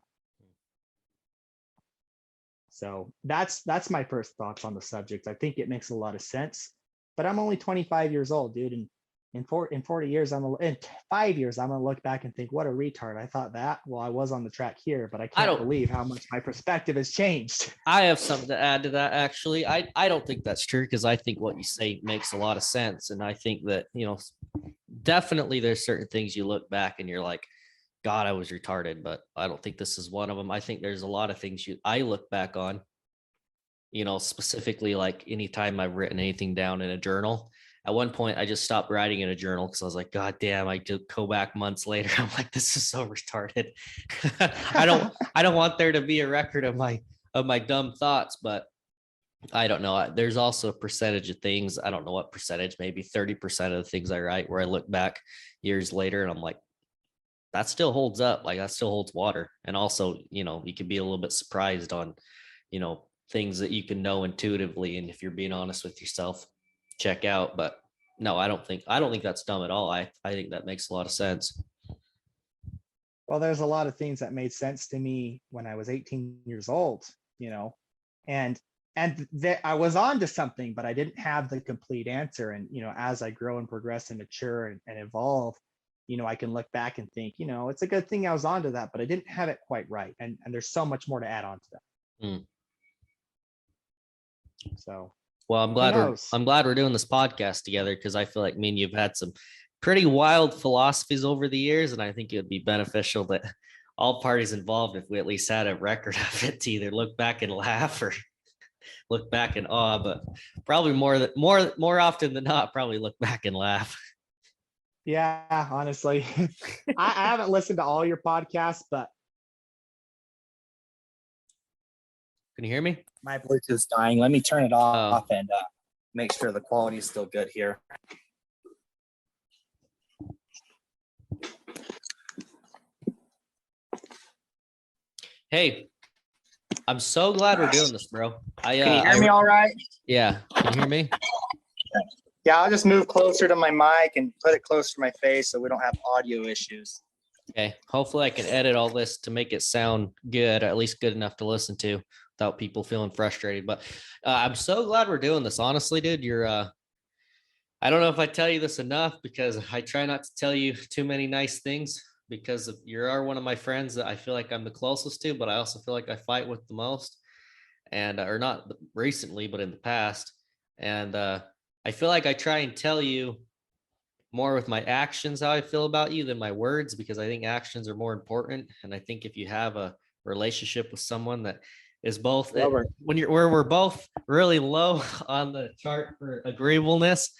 B: So that's my first thoughts on the subject. I think it makes a lot of sense, but I'm only 25 years old, dude. And in 40 years, in 5 years, I'm going to look back and think, what a retard. I thought that, well, I was on the track here, but I can't believe how much my perspective has changed.
A: I have something to add to that. Actually, I don't think that's true, because I think what you say makes a lot of sense. And I think that, definitely there's certain things you look back and you're like, God, I was retarded, but I don't think this is one of them. I think there's a lot of things I look back on, specifically like anytime I've written anything down in a journal. At one point, I just stopped writing in a journal because I was like, God damn, I did go back months later. I'm like, this is so retarded. I don't want there to be a record of my dumb thoughts, but I don't know. There's also a percentage of things. I don't know what percentage, maybe 30% of the things I write where I look back years later and I'm like, that still holds up. Like that still holds water. And also, you can be a little bit surprised on, things that you can know intuitively. And if you're being honest with yourself, check out. But no, I don't think that's dumb at all. I think that makes a lot of sense.
B: Well, there's a lot of things that made sense to me when I was 18 years old, and I was on to something, but I didn't have the complete answer. And as I grow and progress and mature and evolve, I can look back and think, it's a good thing I was onto that, but I didn't have it quite right. And there's so much more to add on to that.
A: Mm.
B: So,
A: well, I'm glad we're doing this podcast together, because I feel like me and you've had some pretty wild philosophies over the years, and I think it would be beneficial that all parties involved, if we at least had a record of it, to either look back and laugh or look back in awe. But probably more often than not, probably look back and laugh.
B: Yeah, honestly, I haven't listened to all your podcasts, but
A: can you hear me?
C: My voice is dying. Let me turn it off and make sure the quality is still good here.
A: Hey, I'm so glad we're doing this, bro.
C: Can you hear me all right?
A: Yeah. Can you hear me?
C: Yeah, I'll just move closer to my mic and put it closer to my face so we don't have audio issues.
A: Okay. Hopefully I can edit all this to make it sound good, or at least good enough to listen to without people feeling frustrated. But I'm so glad we're doing this. Honestly, dude, I don't know if I tell you this enough, because I try not to tell you too many nice things, because you are one of my friends that I feel like I'm the closest to, but I also feel like I fight with the most, and or not recently, but in the past. And I feel like I try and tell you more with my actions how I feel about you than my words, because I think actions are more important. And I think if you have a relationship with someone that is both where we're both really low on the chart for agreeableness,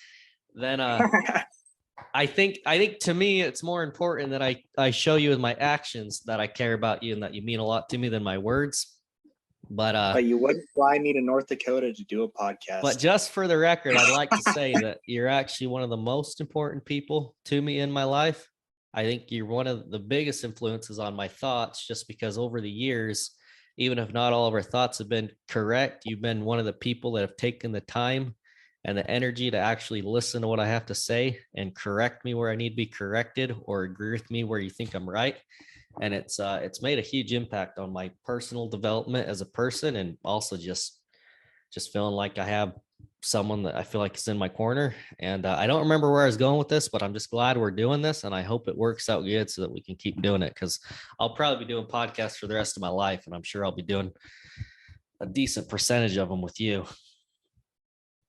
A: then I think to me it's more important that I show you with my actions that I care about you and that you mean a lot to me than my words. But
C: you wouldn't fly me to North Dakota to do a podcast.
A: But just for the record, I'd like to say that you're actually one of the most important people to me in my life. I think you're one of the biggest influences on my thoughts, just because over the years, even if not all of our thoughts have been correct, you've been one of the people that have taken the time and the energy to actually listen to what I have to say and correct me where I need to be corrected, or agree with me where you think I'm right. And it's made a huge impact on my personal development as a person, and also just feeling like I have someone that I feel like is in my corner. And I don't remember where I was going with this, but I'm just glad we're doing this, and I hope it works out good so that we can keep doing it, because I'll probably be doing podcasts for the rest of my life, and I'm sure I'll be doing a decent percentage of them with you.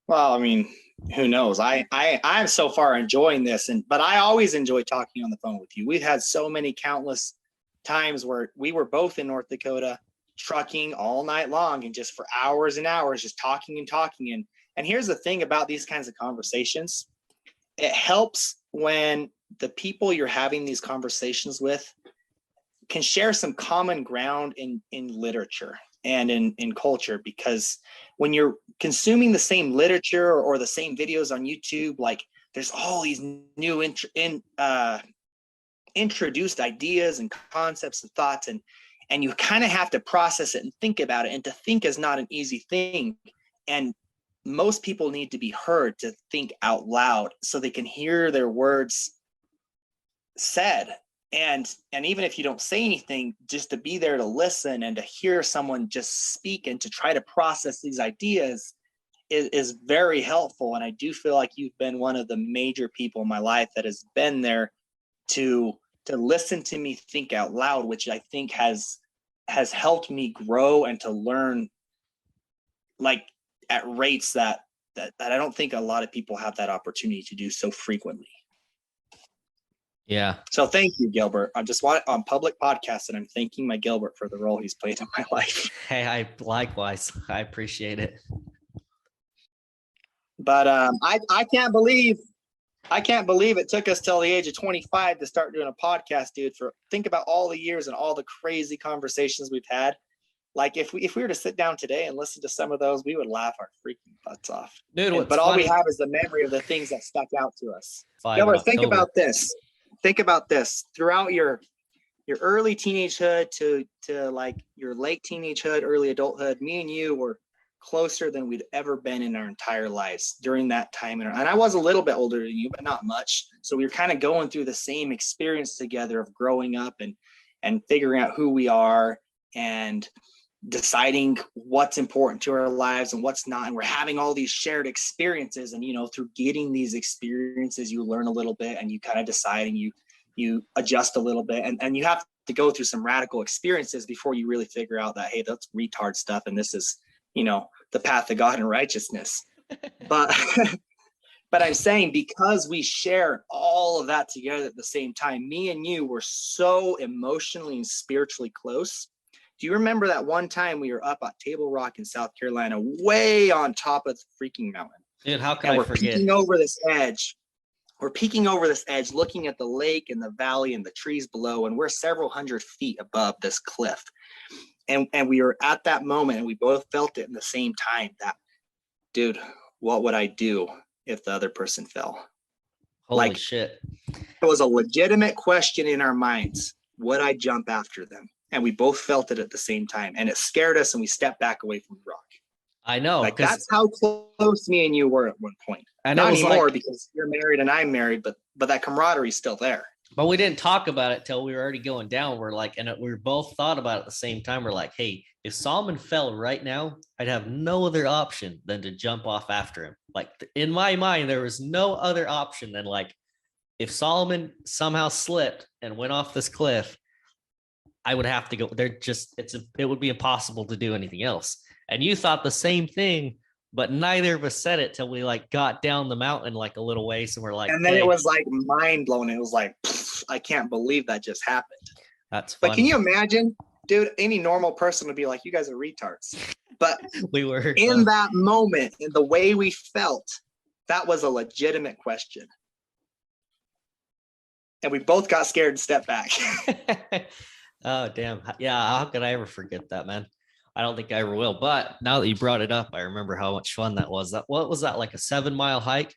C: Well, I mean, who knows? I'm so far enjoying this, but I always enjoy talking on the phone with you. We've had so many countless times where we were both in North Dakota trucking all night long, and just for hours and hours, just talking and talking. And here's the thing about these kinds of conversations. It helps when the people you're having these conversations with can share some common ground in literature and in culture, because when you're consuming the same literature or the same videos on YouTube, like there's all these new introduced ideas and concepts and thoughts, and you kind of have to process it and think about it. And to think is not an easy thing. And most people need to be heard to think out loud so they can hear their words said. And even if you don't say anything, just to be there to listen and to hear someone just speak and to try to process these ideas is very helpful. And I do feel like you've been one of the major people in my life that has been there to listen to me think out loud, which I think has helped me grow and to learn like at rates that I don't think a lot of people have that opportunity to do so frequently.
A: Yeah.
C: So thank you, Gilbert. I just want on public podcast, and I'm thanking my Gilbert for the role he's played in my life.
A: Hey, likewise, I appreciate it.
C: But I can't believe it took us till the age of 25 to start doing a podcast, dude. Think about all the years and all the crazy conversations we've had. Like if we were to sit down today and listen to some of those, we would laugh our freaking butts off.
A: Dude,
C: But all we have is the memory of the things that stuck out to us.
A: Gilbert,
C: Think about this. Think about this. Throughout your early teenagehood to like your late teenagehood, early adulthood, me and you were closer than we'd ever been in our entire lives during that time. And I was a little bit older than you, but not much. So we were kind of going through the same experience together of growing up and figuring out who we are and deciding what's important to our lives and what's not. And we're having all these shared experiences. And, you know, through getting these experiences, you learn a little bit and you kind of decide and you adjust a little bit. And you have to go through some radical experiences before you really figure out that, hey, that's retard stuff. And this is, you know, the path of God and righteousness. But I'm saying, because we shared all of that together at the same time, me and you were so emotionally and spiritually close. Do you remember that one time we were up at Table Rock in South Carolina, way on top of the freaking mountain?
A: Dude, how can I forget?
C: Peeking over this edge. We're peeking over this edge, looking at the lake and the valley and the trees below, and we're several hundred feet above this cliff. And we were at that moment, and we both felt it in the same time that, dude, what would I do if the other person fell?
A: Holy shit.
C: It was a legitimate question in our minds. Would I jump after them? And we both felt it at the same time. And it scared us, and we stepped back away from the rock.
A: I know.
C: Like, that's how close me and you were at one point.
A: And
C: not anymore, because you're married and I'm married, but that camaraderie is still there.
A: But we didn't talk about it till we were already going down. We're like, and we both thought about it at the same time. We're like, hey, if Salomon fell right now, I'd have no other option than to jump off after him. Like, in my mind, there was no other option than, like, if Salomon somehow slipped and went off this cliff, I would have to go. It would be impossible to do anything else. And you thought the same thing, but neither of us said it till we like got down the mountain like a little ways, and we're like,
C: and then it was like mind blowing. It was like, I can't believe that just happened.
A: That's funny.
C: But can you imagine, dude? Any normal person would be like, you guys are retards. But
A: we were
C: in that moment, in the way we felt, that was a legitimate question. And we both got scared and stepped back.
A: Oh, damn. Yeah, how could I ever forget that, man? I don't think I ever will. But now that you brought it up, I remember how much fun that was. What was that, like a 7-mile hike?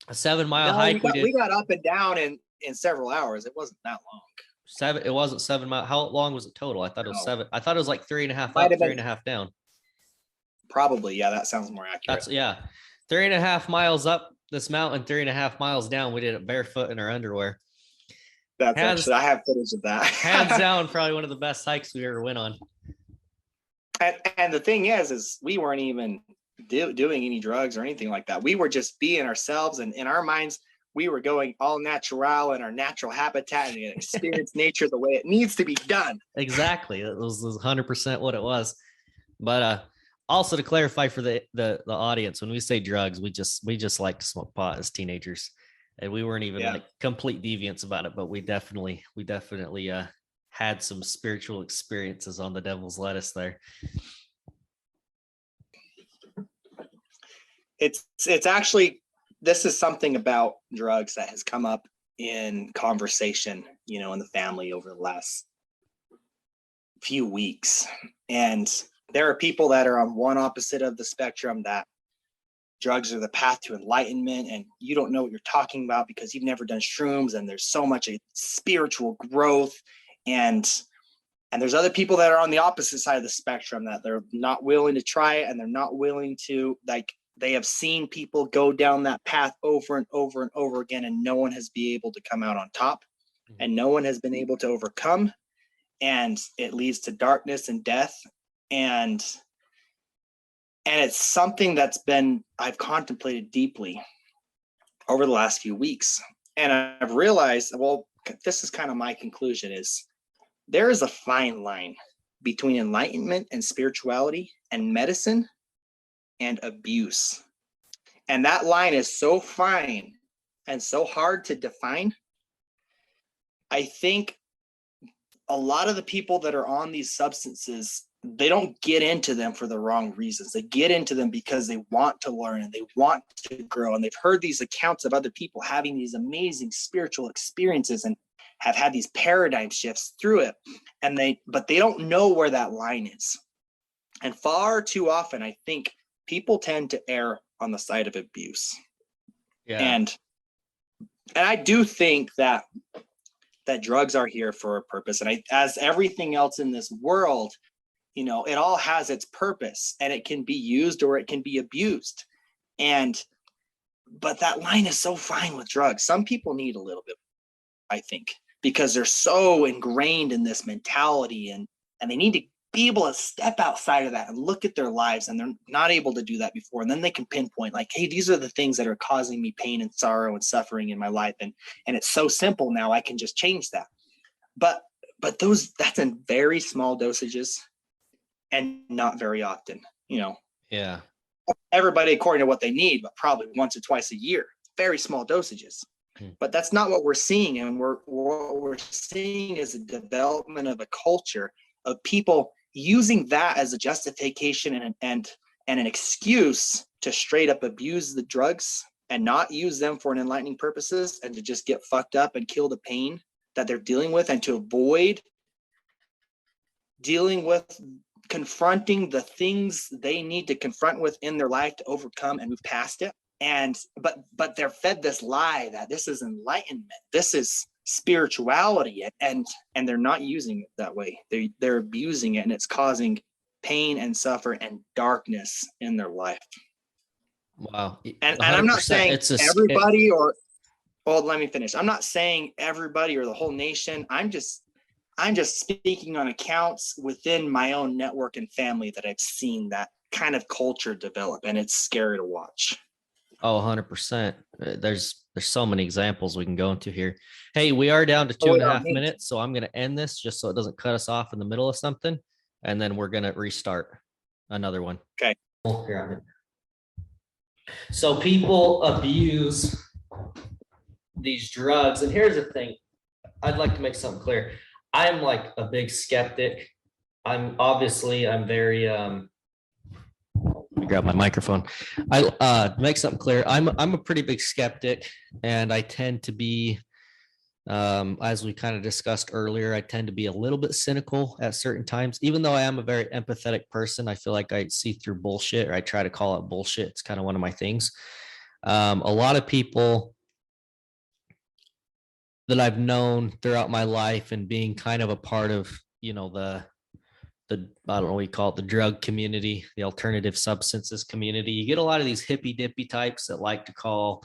A: A 7-mile hike?
C: We got up and down in several hours. It wasn't that long.
A: It wasn't 7 miles. How long was it total? I thought it was 7. I thought it was like 3.5 up, 3.5 down.
C: Probably. Yeah, that sounds more accurate.
A: That's 3.5 miles up this mountain, 3.5 miles down. We did it barefoot in our underwear.
C: I have footage of that.
A: Hands down, probably one of the best hikes we ever went on.
C: And the thing is we weren't even doing any drugs or anything like that. We were just being ourselves, and in our minds, we were going all natural in our natural habitat and experience nature the way it needs to be done.
A: Exactly. It was 100% what it was. But also to clarify for the audience, when we say drugs, we just like to smoke pot as teenagers. And we weren't even like complete deviants about it, but we definitely had some spiritual experiences on the devil's lettuce there.
C: It's actually, this is something about drugs that has come up in conversation, you know, in the family over the last few weeks. And there are people that are on one opposite of the spectrum, that drugs are the path to enlightenment, and you don't know what you're talking about because you've never done shrooms, and there's so much spiritual growth. And there's other people that are on the opposite side of the spectrum, that they're not willing to try it, and they're not willing to, like, they have seen people go down that path over and over and over again, and no one has been able to come out on top, and no one has been able to overcome, and it leads to darkness and death. And it's something I've contemplated deeply over the last few weeks. And I've realized, well, this is kind of my conclusion, is there is a fine line between enlightenment and spirituality and medicine and abuse. And that line is so fine and so hard to define. I think a lot of the people that are on these substances, they don't get into them for the wrong reasons. They get into them because they want to learn and they want to grow. And they've heard these accounts of other people having these amazing spiritual experiences and have had these paradigm shifts through it, but they don't know where that line is. And far too often, I think people tend to err on the side of abuse.
A: Yeah.
C: And I do think that drugs are here for a purpose. And as everything else in this world, it all has its purpose, and it can be used or it can be abused. But that line is so fine with drugs. Some people need a little bit, I think, because they're so ingrained in this mentality, and they need to be able to step outside of that and look at their lives, and they're not able to do that before. And then they can pinpoint, like, hey, these are the things that are causing me pain and sorrow and suffering in my life. And it's so simple now, I can just change that. But that's in very small dosages and not very often,
A: Yeah.
C: Everybody according to what they need, but probably once or twice a year, very small dosages. But that's not what we're seeing. And what we're seeing is a development of a culture of people using that as a justification and an excuse to straight up abuse the drugs and not use them for an enlightening purposes, and to just get fucked up and kill the pain that they're dealing with, and to avoid dealing with confronting the things they need to confront with in their life to overcome and move past it. But they're fed this lie that this is enlightenment, this is spirituality, and they're not using it that way. They're abusing it, and it's causing pain and suffer and darkness in their life.
A: Wow.
C: And I'm not saying everybody let me finish. I'm not saying everybody or the whole nation. I'm just speaking on accounts within my own network and family that I've seen that kind of culture develop, and it's scary to watch.
A: Oh, 100%. There's so many examples we can go into here. Hey, we are down to 2.5 minutes, so I'm going to end this just so it doesn't cut us off in the middle of something, and then we're going to restart another one.
C: Okay.
A: So people abuse these drugs, and here's the thing. I'd like to make something clear. I'm like a big skeptic. I'm very let me grab my microphone. I make something clear. I'm a pretty big skeptic, and I tend to be, as we kind of discussed earlier, I tend to be a little bit cynical at certain times. Even though I am a very empathetic person, I feel like I see through bullshit, or I try to call it bullshit. It's kind of one of my things. A lot of people that I've known throughout my life, and being kind of a part of, the I don't know what you call it, the drug community, the alternative substances community. You get a lot of these hippy dippy types that like to call,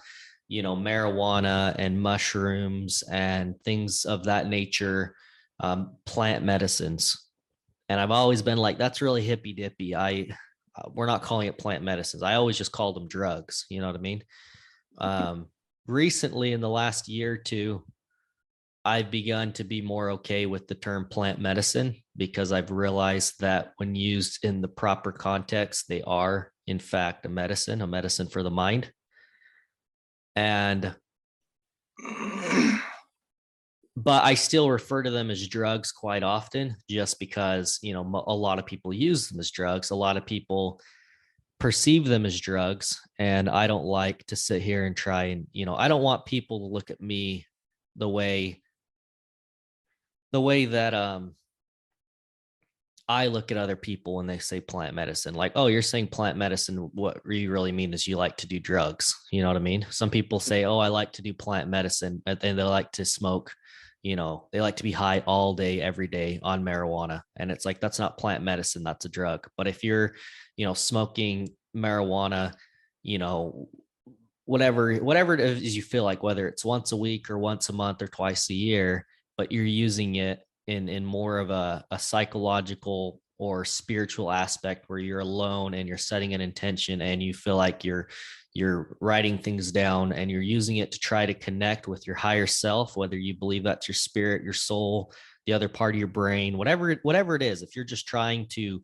A: marijuana and mushrooms and things of that nature, plant medicines. And I've always been like, that's really hippy dippy. We're not calling it plant medicines. I always just called them drugs. You know what I mean? Recently, in the last year or two, I've begun to be more okay with the term plant medicine, because I've realized that when used in the proper context, they are, in fact, a medicine for the mind. But I still refer to them as drugs quite often, just because, a lot of people use them as drugs. A lot of people perceive them as drugs. And I don't like to sit here and try and, I don't want people to look at me the way that I look at other people when they say plant medicine. Like, oh, you're saying plant medicine, what you really mean is you like to do drugs. You know what I mean? Some people say, oh, I like to do plant medicine, but then they like to smoke, they like to be high all day, every day on marijuana. And it's like, that's not plant medicine, that's a drug. But if you're, smoking marijuana, whatever it is you feel like, whether it's once a week or once a month or twice a year, but you're using it in more of a psychological or spiritual aspect, where you're alone and you're setting an intention, and you feel like you're writing things down, and you're using it to try to connect with your higher self, whether you believe that's your spirit, your soul, the other part of your brain, whatever it is. If you're just trying to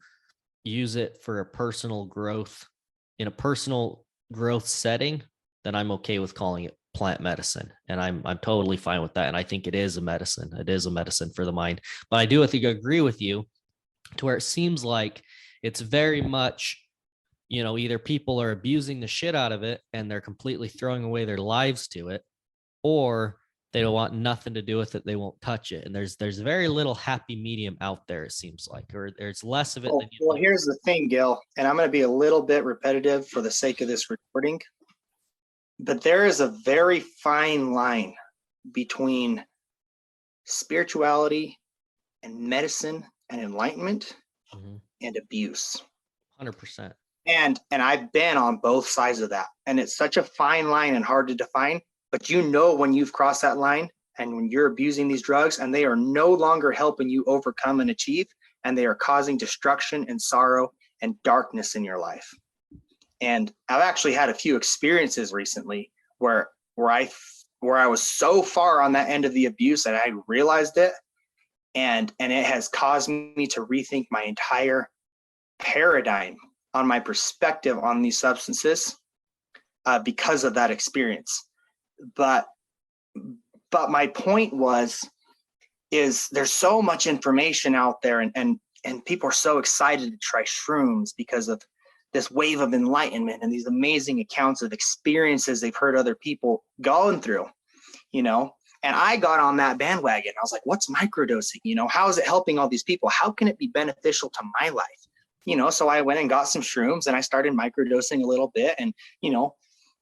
A: use it for a personal growth, in a personal growth setting, then I'm okay with calling it plant medicine. And I'm totally fine with that. And I think it is a medicine. It is a medicine for the mind. But I do agree with you, to where it seems like it's very much, either people are abusing the shit out of it and they're completely throwing away their lives to it, or They don't want nothing to do with it. They won't touch it. And there's very little happy medium out there, it seems like, or there's less of it than you
C: Well, here's the thing, Gil, and I'm going to be a little bit repetitive for the sake of this recording, but there is a very fine line between spirituality and medicine and enlightenment and abuse.
A: 100%.
C: And I've been on both sides of that. And it's such a fine line and hard to define, but you know when you've crossed that line and when you're abusing these drugs and they are no longer helping you overcome and achieve, and they are causing destruction and sorrow and darkness in your life. And I've actually had a few experiences recently where I was so far on that end of the abuse that I realized it. And it has caused me to rethink my entire paradigm on my perspective on these substances because of that experience. But my point is there's so much information out there, and people are so excited to try shrooms because of this wave of enlightenment and these amazing accounts of experiences they've heard other people going through, you know. And I got on that bandwagon. I was like, what's microdosing? You know, how is it helping all these people? How can it be beneficial to my life? You know, so I went and got some shrooms and I started microdosing a little bit and, you know,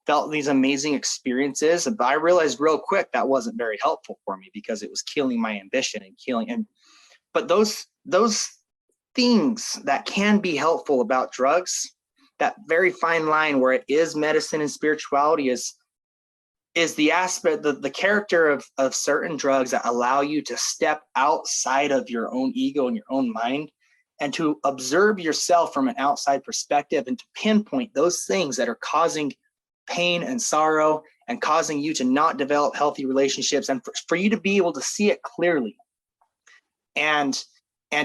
C: felt these amazing experiences. But I realized real quick that wasn't very helpful for me because it was killing my ambition but those things that can be helpful about drugs, that very fine line where it is medicine and spirituality is the aspect, the character of certain drugs that allow you to step outside of your own ego and your own mind and to observe yourself from an outside perspective and to pinpoint those things that are causing pain and sorrow and causing you to not develop healthy relationships, and for you to be able to see it clearly and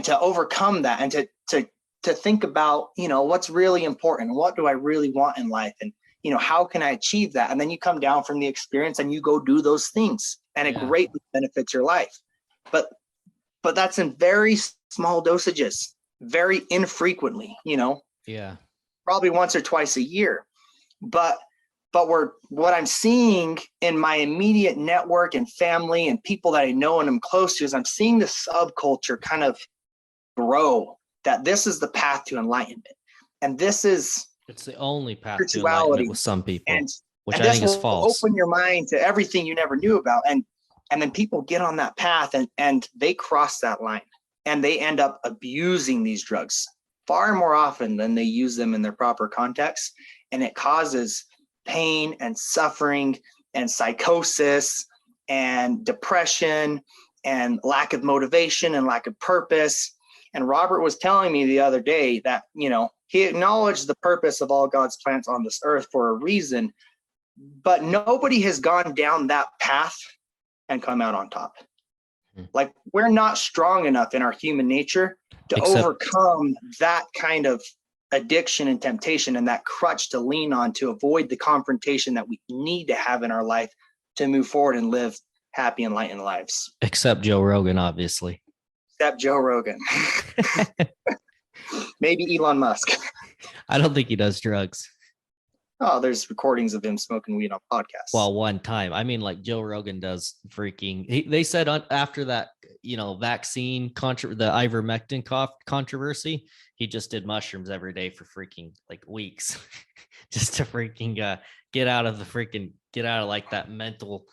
C: to overcome that and to think about, you know, what's really important, what do I really want in life, and you know, how can I achieve that? And then you come down from the experience and you go do those things, and it greatly benefits your life. But that's in very small dosages, very infrequently, you know, probably once or twice a year. But what I'm seeing in my immediate network and family and people that I know and I'm close to is I'm seeing the subculture kind of grow, that this is the path to enlightenment. And
A: it's the only path to enlightenment with some people, which I think is false.
C: Open your mind to everything you never knew about. And then people get on that path and they cross that line and they end up abusing these drugs far more often than they use them in their proper context. And it causes pain and suffering and psychosis and depression and lack of motivation and lack of purpose. And Robert was telling me the other day that, you know, he acknowledged the purpose of all God's plans on this earth for a reason, but nobody has gone down that path and come out on top. Like, we're not strong enough in our human nature to overcome that kind of addiction and temptation and that crutch to lean on to avoid the confrontation that we need to have in our life to move forward and live happy, enlightened lives.
A: Except Joe Rogan, obviously.
C: Except Joe Rogan. Maybe Elon Musk.
A: I don't think he does drugs.
C: Oh, there's recordings of him smoking weed on podcasts.
A: Well, one time. I mean, like Joe Rogan does freaking. They said after that, you know, vaccine the ivermectin controversy, he just did mushrooms every day for freaking like weeks, just to freaking get out of like that mental,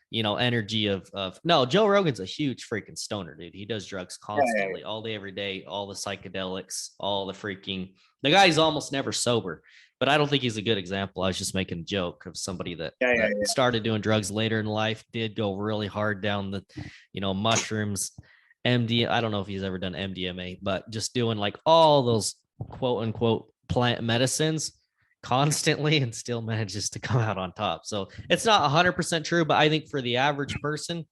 A: you know, energy of no. Joe Rogan's a huge freaking stoner, dude. He does drugs constantly, all day, every day, all the psychedelics, all the freaking. The guy's almost never sober. But I don't think he's a good example. I was just making a joke of somebody that started doing drugs later in life, did go really hard down the, you know, mushrooms, MD. I don't know if he's ever done MDMA, but just doing like all those quote unquote plant medicines constantly and still manages to come out on top. So it's not 100% true, but I think for the average person,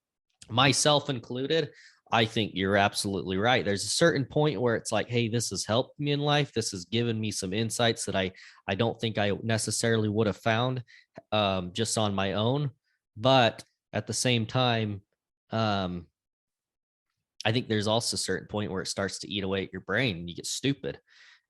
A: myself included, I think you're absolutely right. There's a certain point where it's like, hey, this has helped me in life. This has given me some insights that I don't think I necessarily would have found just on my own. But at the same time, I think there's also a certain point where it starts to eat away at your brain and you get stupid.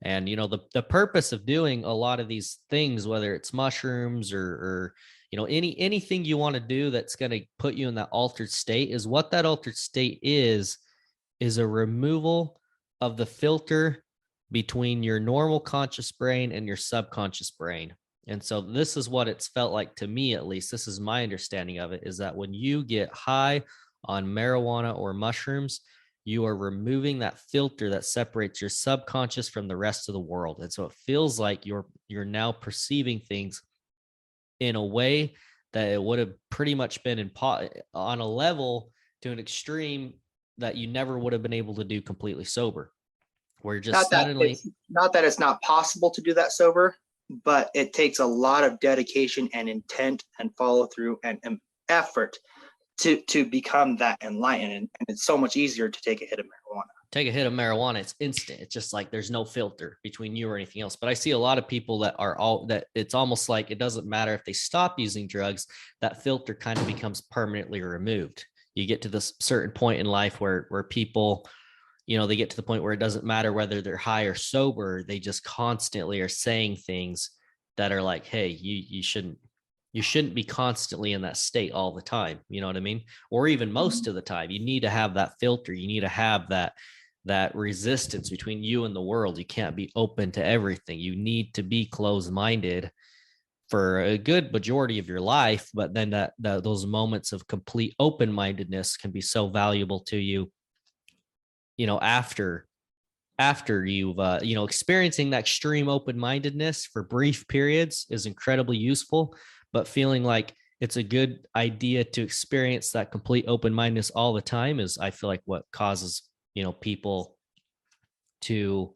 A: And, you know, the purpose of doing a lot of these things, whether it's mushrooms or anything you want to do that's going to put you in that altered state, is what that altered state is a removal of the filter between your normal conscious brain and your subconscious brain. And so this is what it's felt like to me, at least. This is my understanding of it, is that when you get high on marijuana or mushrooms, you are removing that filter that separates your subconscious from the rest of the world. And so it feels like you're now perceiving things in a way that it would have pretty much been on a level to an extreme that you never would have been able to do completely sober. Where just
C: not that it's not possible to do that sober, but it takes a lot of dedication and intent and follow through and effort to become that enlightened. And it's so much easier to take a hit of marijuana.
A: It's instant. It's just like there's no filter between you or anything else. But I see a lot of people that it's almost like it doesn't matter if they stop using drugs, that filter kind of becomes permanently removed. You get to this certain point in life where people, they get to the point where it doesn't matter whether they're high or sober. They just constantly are saying things that are like, hey, you shouldn't be constantly in that state all the time. You know what I mean? Or even most of the time. You need to have that filter. You need to have that resistance between you and the world. You can't be open to everything. You need to be closed-minded for a good majority of your life, but then those moments of complete open-mindedness can be so valuable to you, after you've experiencing that extreme open-mindedness for brief periods is incredibly useful, but feeling like it's a good idea to experience that complete open-mindedness all the time is, I feel like, what causes, people to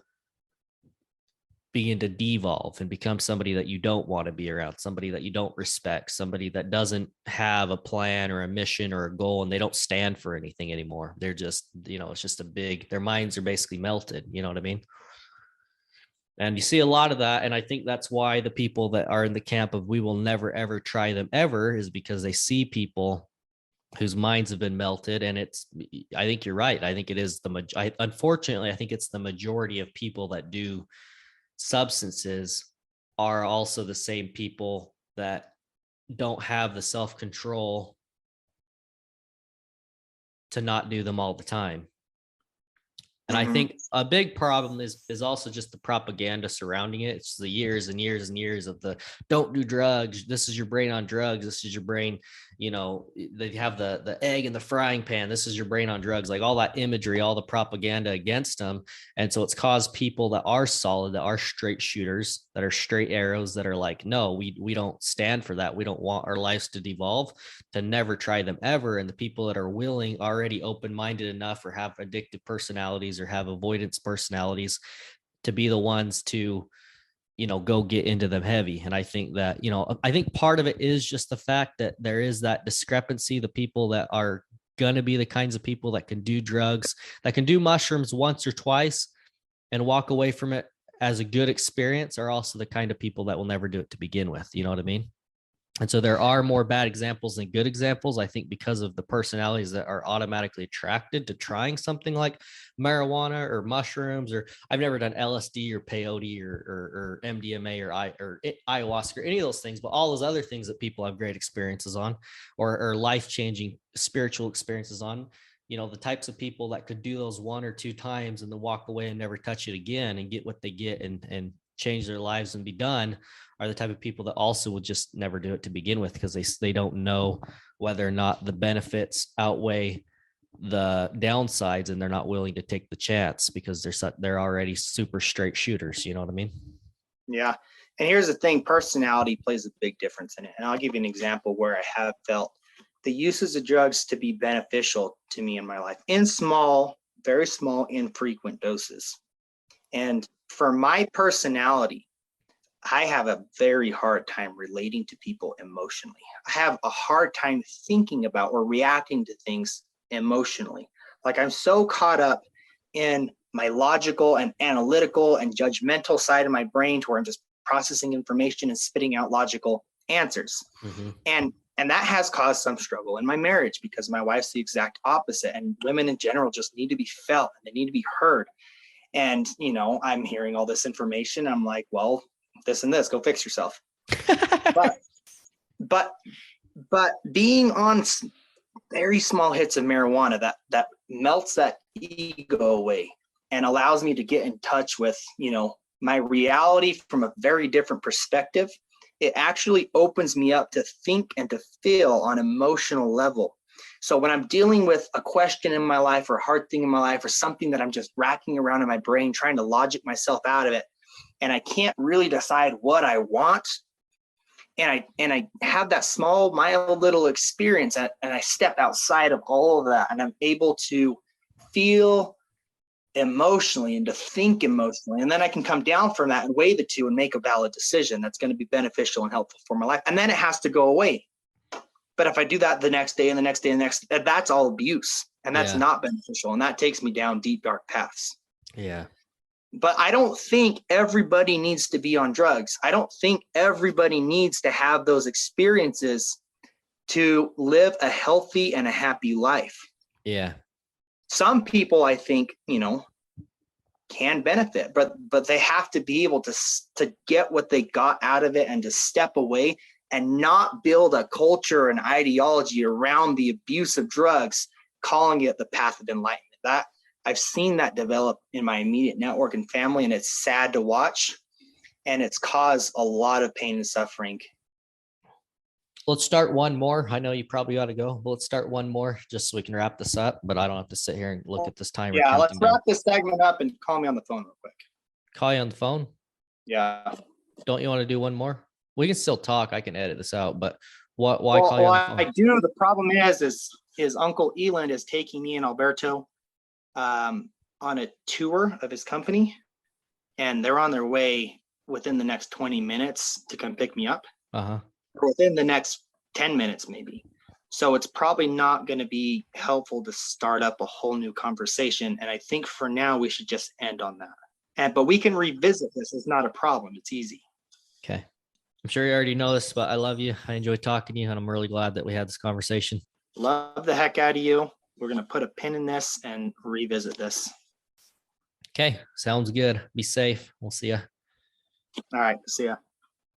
A: begin to devolve and become somebody that you don't want to be around, somebody that you don't respect, somebody that doesn't have a plan or a mission or a goal, and they don't stand for anything anymore. They're just, it's just their minds are basically melted. You know what I mean? And you see a lot of that. And I think that's why the people that are in the camp of we will never, ever try them ever is because they see people whose minds have been melted. And I think you're right. I think it is unfortunately, I think it's the majority of people that do substances are also the same people that don't have the self-control to not do them all the time. And I think a big problem is also just the propaganda surrounding it. It's the years and years and years of the don't do drugs. This is your brain on drugs. This is your brain. They have the egg in the frying pan. This is your brain on drugs, like all that imagery, all the propaganda against them. And so it's caused people that are solid, that are straight shooters, that are straight arrows, that are like, no, we don't stand for that. We don't want our lives to devolve, to never try them ever. And the people that are willing, already open-minded enough, or have addictive personalities or have avoidance personalities, to be the ones to go get into them heavy. And I think that I think part of it is just the fact that there is that discrepancy. The people that are going to be the kinds of people that can do drugs, that can do mushrooms once or twice and walk away from it as a good experience, are also the kind of people that will never do it to begin with. You know what I mean? And so there are more bad examples than good examples, I think, because of the personalities that are automatically attracted to trying something like marijuana or mushrooms, or I've never done LSD or peyote or MDMA or ayahuasca or any of those things, but all those other things that people have great experiences on, or life-changing spiritual experiences on. The types of people that could do those one or two times and then walk away and never touch it again and get what they get and change their lives and be done, are the type of people that also would just never do it to begin with, because they don't know whether or not the benefits outweigh the downsides, and they're not willing to take the chance because they're already super straight shooters. You know what I mean?
C: Yeah. And here's the thing, personality plays a big difference in it. And I'll give you an example where I have felt the uses of drugs to be beneficial to me in my life in small, very small, infrequent doses. And for my personality, I have a very hard time relating to people emotionally. I have a hard time thinking about or reacting to things emotionally. Like, I'm so caught up in my logical and analytical and judgmental side of my brain to where I'm just processing information and spitting out logical answers. Mm-hmm. And that has caused some struggle in my marriage, because my wife's the exact opposite. And women in general just need to be felt and they need to be heard. And, I'm hearing all this information. I'm like, well, this and this, go fix yourself. but being on very small hits of marijuana that melts that ego away and allows me to get in touch with, my reality from a very different perspective. It actually opens me up to think and to feel on emotional level. So when I'm dealing with a question in my life or a hard thing in my life or something that I'm just racking around in my brain, trying to logic myself out of it, and I can't really decide what I want, and I have that small, mild little experience, and I step outside of all of that, and I'm able to feel emotionally and to think emotionally, and then I can come down from that and weigh the two and make a valid decision that's going to be beneficial and helpful for my life, and then it has to go away. But if I do that the next day and the next day and the next, that's all abuse, and that's not beneficial, and that takes me down deep, dark paths.
A: Yeah.
C: But I don't think everybody needs to be on drugs. I don't think everybody needs to have those experiences to live a healthy and a happy life.
A: Yeah.
C: Some people, I think, can benefit, but they have to be able to get what they got out of it and to step away and not build a culture and ideology around the abuse of drugs, calling it the path of enlightenment. That I've seen that develop in my immediate network and family, and it's sad to watch, and it's caused a lot of pain and suffering.
A: Let's start one more. I know you probably ought to go, but let's start one more just so we can wrap this up, but I don't have to sit here and look at this timer.
C: Yeah, let's wrap this segment up and call me on the phone real quick.
A: Call you on the phone?
C: Yeah.
A: Don't you want to do one more? We can still talk. I can edit this out, but why call you on the phone?
C: I do. The problem is his uncle Eland is taking me and Alberto on a tour of his company, and they're on their way within the next 20 minutes to come pick me up.
A: Uh-huh.
C: Or within the next 10 minutes, maybe. So it's probably not going to be helpful to start up a whole new conversation. And I think for now, we should just end on that. But we can revisit this. It's not a problem. It's easy.
A: Okay. I'm sure you already know this, but I love you. I enjoyed talking to you, and I'm really glad that we had this conversation.
C: Love the heck out of you. We're going to put a pin in this and revisit this.
A: Okay. Sounds good. Be safe. We'll see ya.
C: All right. See ya.